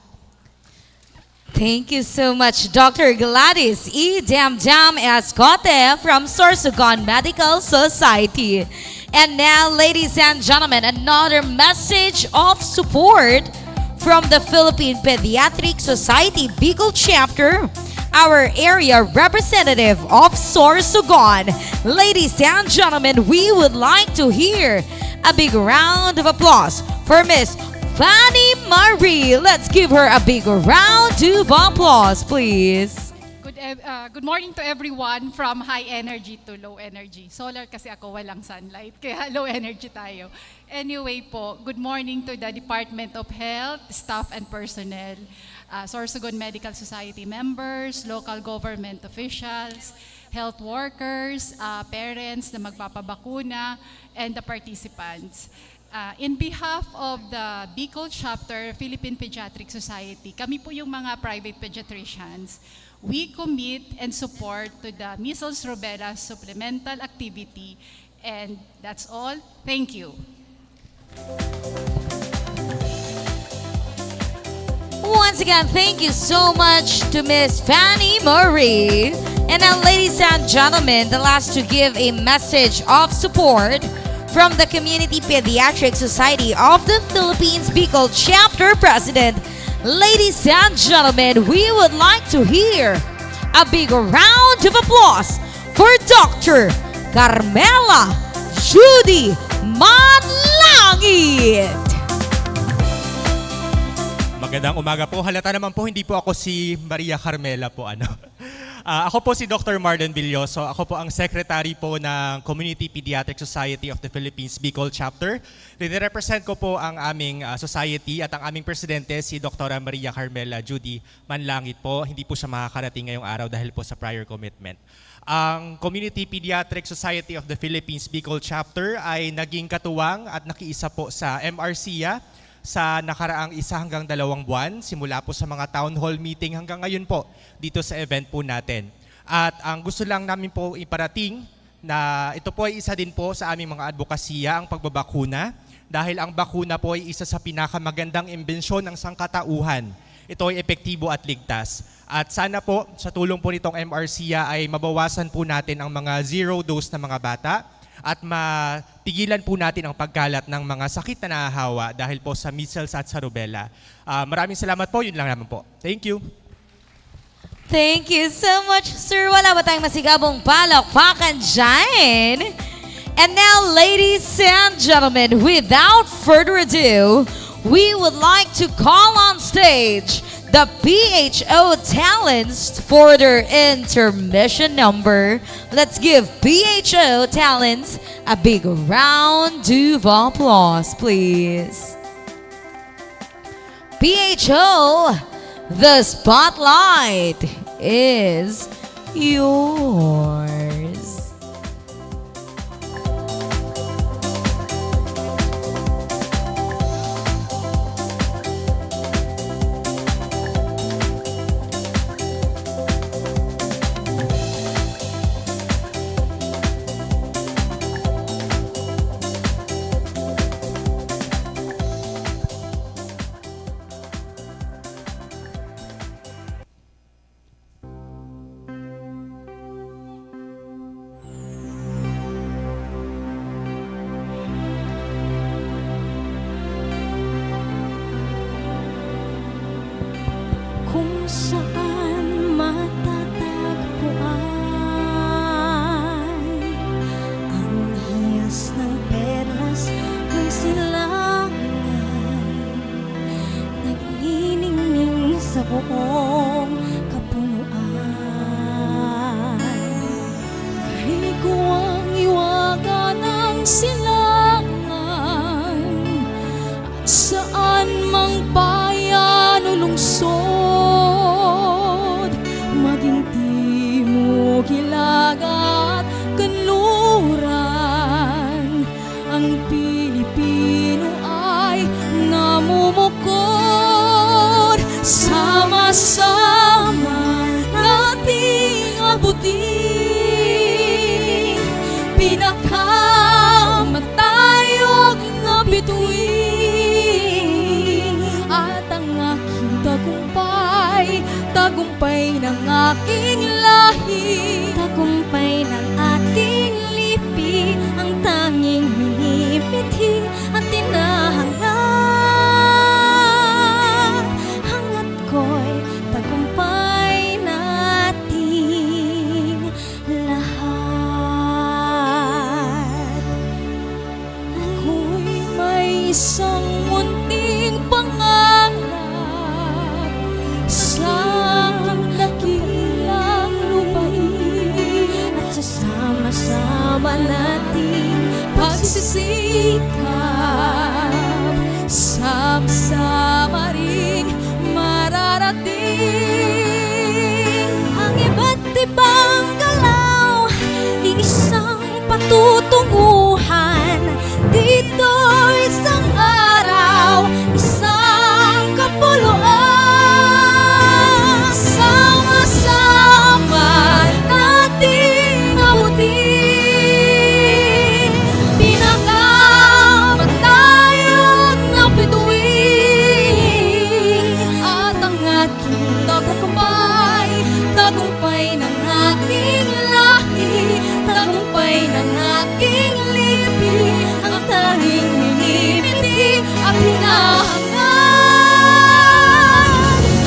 Speaker 2: Thank you so much, Dr. Gladys E. Damdam Escote from Sorsogon Medical Society. And now, ladies and gentlemen, another message of support from the Philippine Pediatric Society Bicol Chapter, our area representative of Sorsogon. Ladies and gentlemen, we would like to hear a big round of applause for Miss Fanny Marie. Let's give her a big round of applause, please.
Speaker 13: Good morning to everyone from high energy to low energy. Solar kasi ako, walang sunlight, kaya low energy tayo. Anyway po, good morning to the Department of Health, staff and personnel, Sorsogon Medical Society members, local government officials, health workers, parents na magpapabakuna, and the participants. In behalf of the Bicol Chapter Philippine Pediatric Society, kami po yung mga private pediatricians, we commit and support to the measles rubella supplemental activity, and that's all. Thank you.
Speaker 2: Once again, thank you so much to Miss Fanny Marie. And now, ladies and gentlemen, the last to give a message of support from the Community Pediatric Society of the Philippines Bicol Chapter President. Ladies and gentlemen, we would like to hear a big round of applause for Dr. Carmela Judy Manlangit.
Speaker 14: Magandang umaga po. Halata naman po, hindi po ako si Maria Carmela po. Ako po si Dr. Marlon Villoso. Ako po ang secretary po ng Community Pediatric Society of the Philippines Bicol Chapter. Represent ko po ang aming society at ang aming presidente si Dr. Maria Carmela Judy Manlangit po. Hindi po siya makakarating ngayong araw dahil po sa prior commitment. Ang Community Pediatric Society of the Philippines Bicol Chapter ay naging katuwang at nakiisa po sa MRCA sa nakaraang 1 hanggang 2 buwan, simula po sa mga town hall meeting hanggang ngayon po dito sa event po natin. At ang gusto lang namin po iparating na ito po ay isa din po sa aming mga advokasya, ang pagbabakuna, dahil ang bakuna po ay isa sa pinakamagandang imbensyon ng sangkatauhan. Ito ay epektibo at ligtas. At sana po sa tulong po nitong MRCA ay mabawasan po natin ang mga zero dose na mga bata at mapigilan po natin ang pagkalat ng mga sakit na nahahawa dahil po sa measles at sa rubella. Maraming salamat po. Yun lang naman po. Thank you.
Speaker 2: Thank you so much, sir. Wala ba tayong masigabong palakpakan dyan? And now, ladies and gentlemen, without further ado, we would like to call on stage the PHO talents for their intermission number. Let's give PHO talents a big round of applause, please. PHO, the spotlight is yours.
Speaker 4: Kung saan matatagpuan ang hiyas ng perlas ng silangan, nagniningning sa buong kapuluan. Rigo ang iwaga ng silangan at saan mang bayan o lungsod, maging timog, hilaga at kanluran, ang Pilipino ay namumukod. Sama-sama nating abutin pinakamatayog na bituin, at ang aking tagumpay
Speaker 10: tagumpay ng aking lahi, tagumpay ng ating lipi, ang tanging minimithi at tinahangad. Hangat ko'y tagumpay nating lahat. Ako'y may isang munting pangarap sa dakilang lupain at sasama-sama nating pagsisikap, sama-sama ring mararating ang iba't ibang galaw, isang patutunguhan. Dito isang araw, isang kapuluan, sama-sama nating abutin pinakamatayog na bituin at ang aking tagumpay, tagumpay ng aking lahi, tagumpay ng aking lipi, ang tanging minimithi at hinahangad.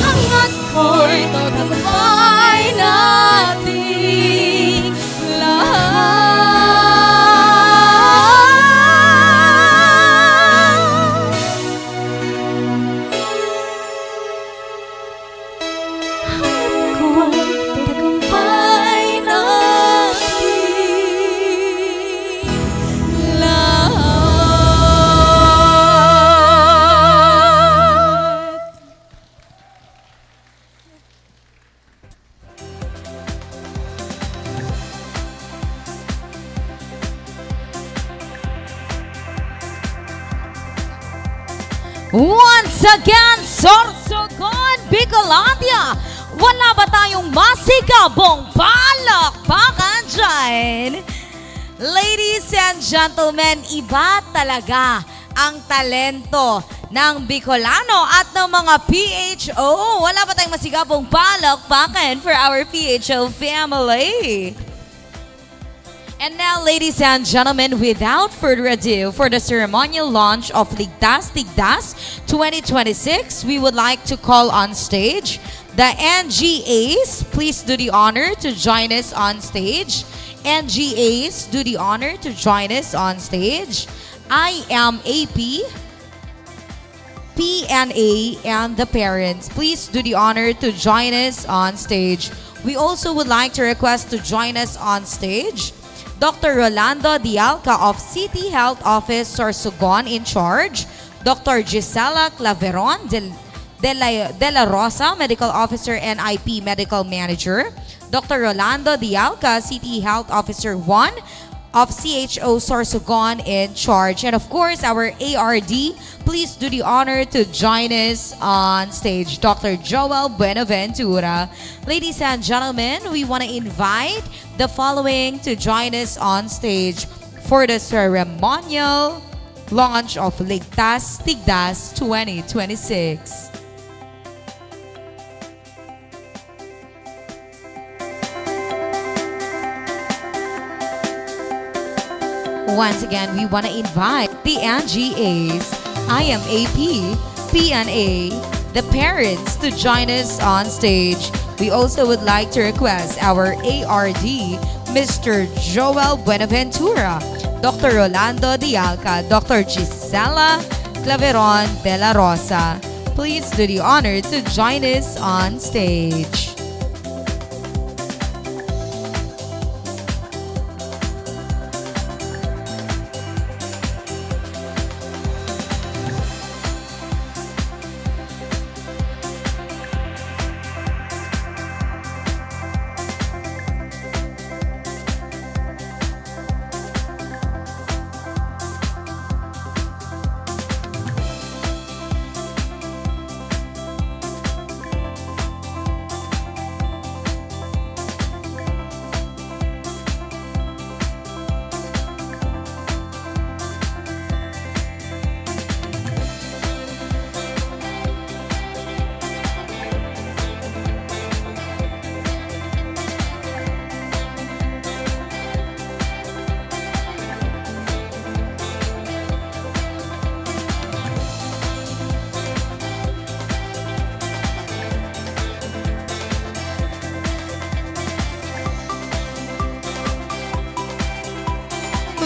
Speaker 10: Hangat ko'y tagumpay nating lahat. Hangat ko'y tagumpay nating lahat.
Speaker 2: Once again, Sorsogon, Bicolandia, wala ba tayong masigabong palakpakan dyan? Ladies and gentlemen, iba talaga ang talento ng Bicolano at ng mga PHO. Wala ba tayong masigabong palakpakan for our PHO family? And now, ladies and gentlemen, without further ado, for the ceremonial launch of Ligtas Tigdas 2026, we would like to call on stage the NGAs. Please do the honor to join us on stage. NGAs, do the honor to join us on stage. I am AP, PNA, and the parents. Please do the honor to join us on stage. We also would like to request to join us on stage Dr. Rolando Dialca of City Health Office Sorsogon in charge, Dr. Gisela Claveron de la Rosa, Medical Officer and IP Medical Manager, Dr. Rolando Dialca, City Health Officer 1 of CHO Sorsogon in charge, and of course our ARD. Please do the honor to join us on stage, Dr. Joel Buenaventura. Ladies and gentlemen, we want to invite the following to join us on stage for the ceremonial launch of Ligtas Tigdas 2026. Once again, we want to invite the NGAs, I am AP, PNA, the parents to join us on stage. We also would like to request our ARD, Mr. Joel Buenaventura, Dr. Rolando Dialca, Dr. Gisela Claveron de la Rosa. Please do the honor to join us on stage.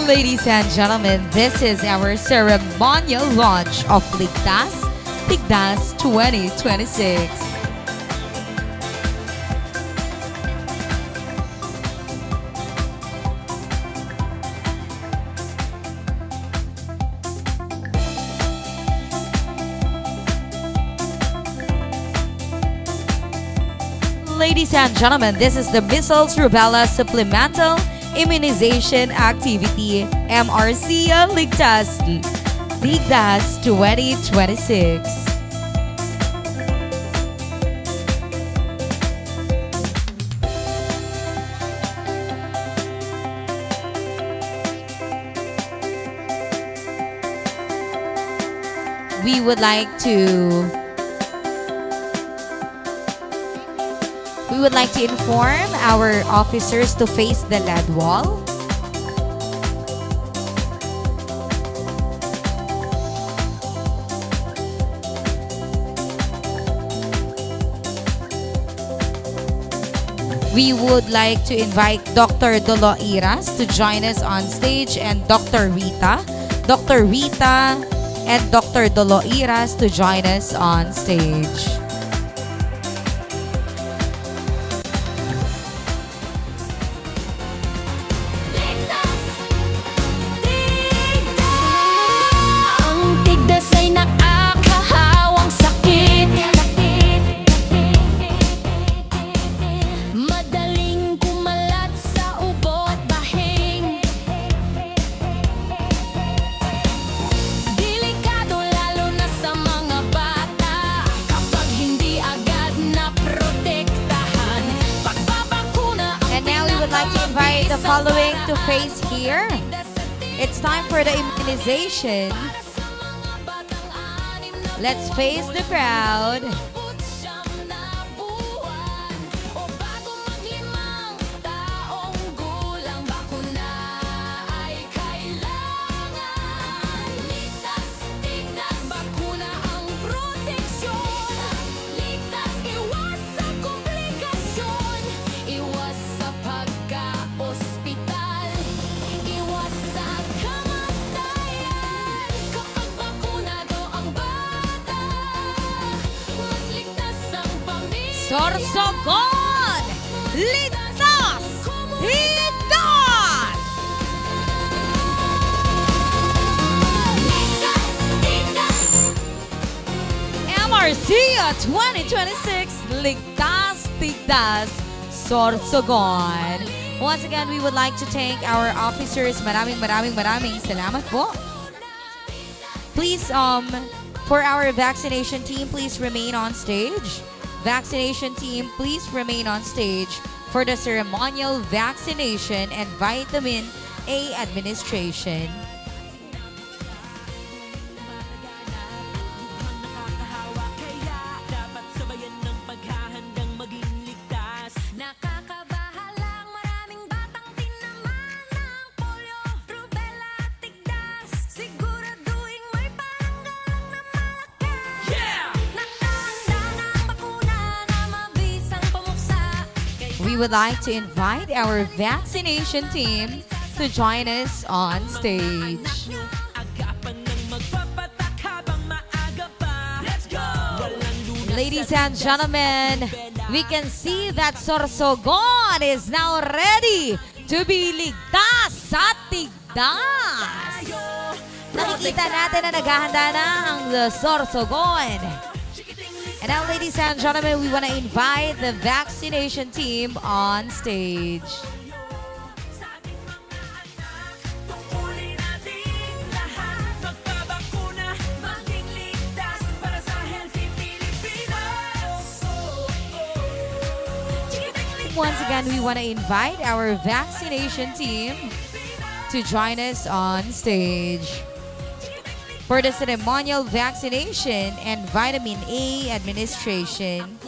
Speaker 2: Ladies and gentlemen, this is our ceremonial launch of Ligtas, Tigdas 2026. Ladies and gentlemen, this is the Measles Rubella Supplemental Immunization Activity, MRC Ligtas, Ligtas 2026. We would like to inform our officers to face the lead wall. We would like to invite Dr. Dolo Iras to join us on stage and Dr. Rita and Dr. Dolo Iras to join us on stage.
Speaker 4: Ang tigdas ay nakakahawang sakit. Madaling kumalat sa ubo at bahing. Delikado lalo na sa mga bata kapag hindi agad na protektahan. Pagbabakuna ang
Speaker 2: And now we would like to invite the following to face here. It's time for the immunization. Let's face the crowd. Sorsogon! Ligtas! Tigdas! MRC 2026 Ligtas, Tigdas, Sorsogon. Once again, we would like to thank our officers. Maraming salamat po. Please, for our vaccination team, please remain on stage. Vaccination team, please remain on stage for the ceremonial vaccination and vitamin A administration. We would like to invite our vaccination team to join us on stage. Ladies and gentlemen, we can see that Sorsogon is now ready to be ligtas sa Tigdas. Nakikita natin na naghahanda na ang Sorsogon. And now, ladies and gentlemen, we want to invite the vaccination team on stage. Once again, we want to invite our vaccination team to join us on stage for the ceremonial vaccination and vitamin A administration.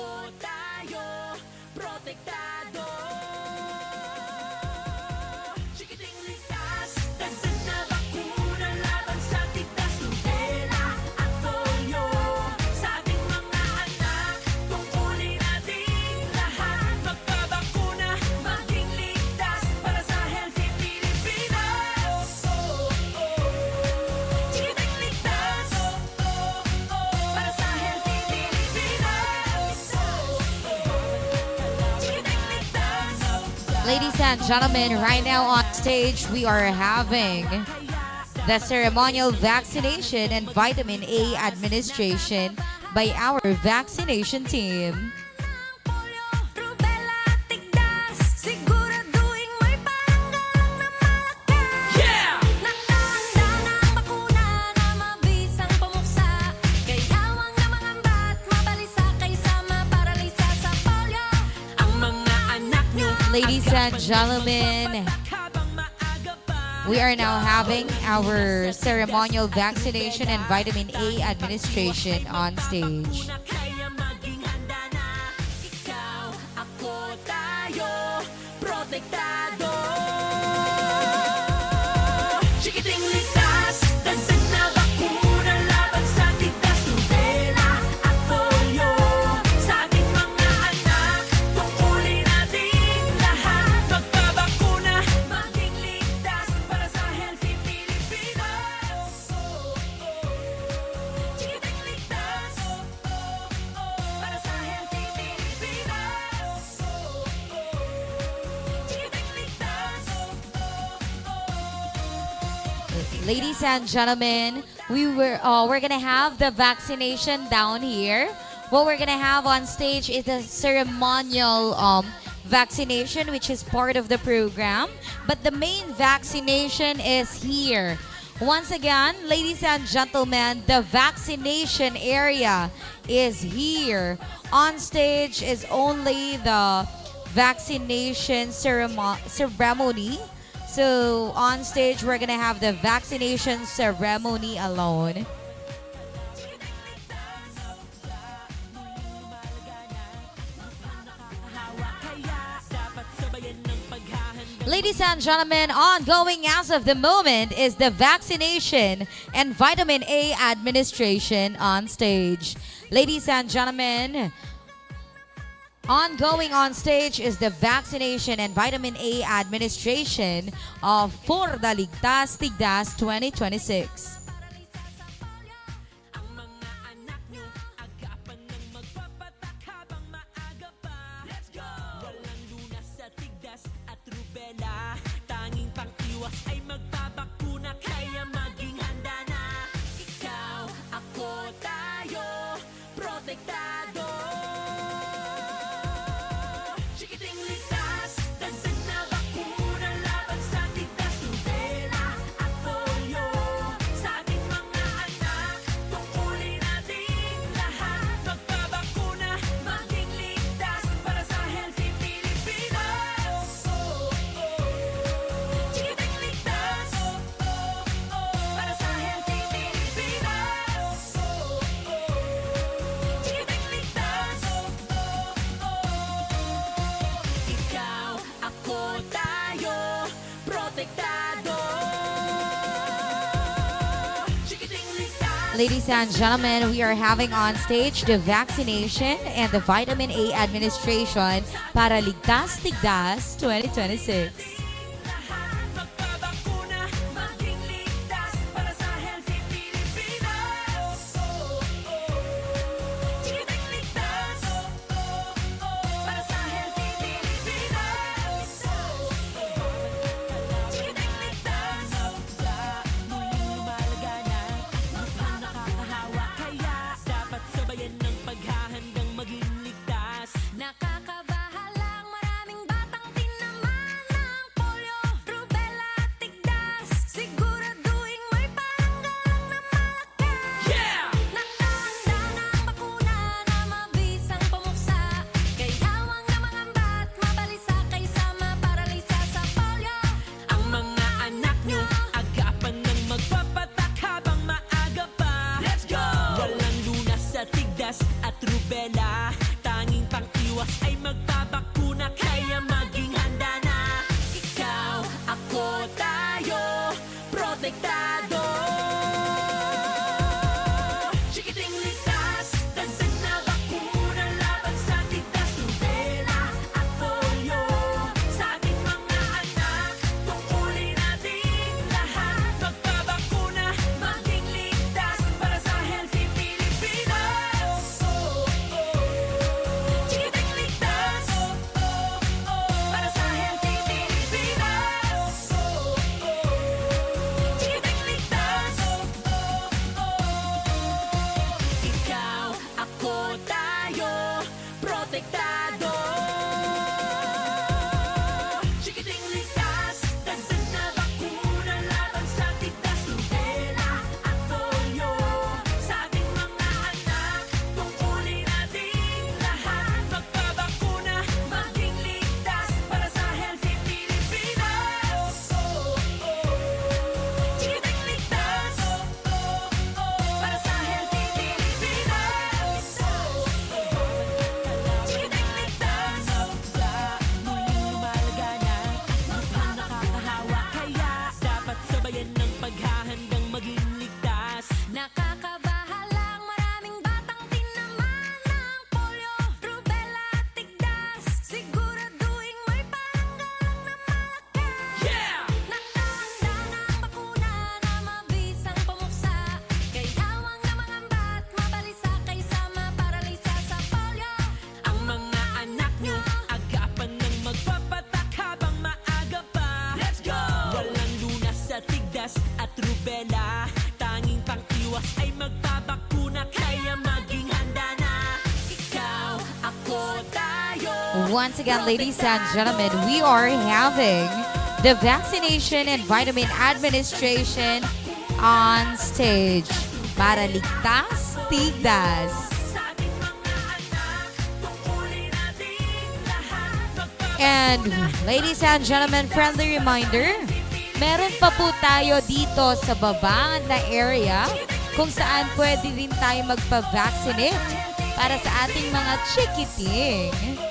Speaker 2: Ladies and gentlemen, right now on stage, we are having the ceremonial vaccination and vitamin A administration by our vaccination team. Ladies and gentlemen, we are now having our ceremonial vaccination and vitamin A administration on stage. Ladies and gentlemen, we're gonna have the vaccination down here. What we're gonna have on stage is the ceremonial vaccination, which is part of the program. But the main vaccination is here. Once again, ladies and gentlemen, the vaccination area is here. On stage is only the vaccination ceremony. So on stage, we're gonna have the vaccination ceremony alone. Ladies and gentlemen, ongoing as of the moment is the vaccination and vitamin A administration on stage. Ladies and gentlemen, ongoing on stage is the vaccination and vitamin A administration for the Ligtas Tigdas 2026. Ladies and gentlemen, we are having on stage the vaccination and the vitamin A administration para Ligtas Tigdas 2026. once again, ladies and gentlemen, we are having the vaccination and vitamin administration on stage para ligtas, tigdas. And ladies and gentlemen, friendly reminder, meron pa po tayo dito sa baba na area kung saan pwede din tayo magpa-vaccinate para sa ating mga chikiting.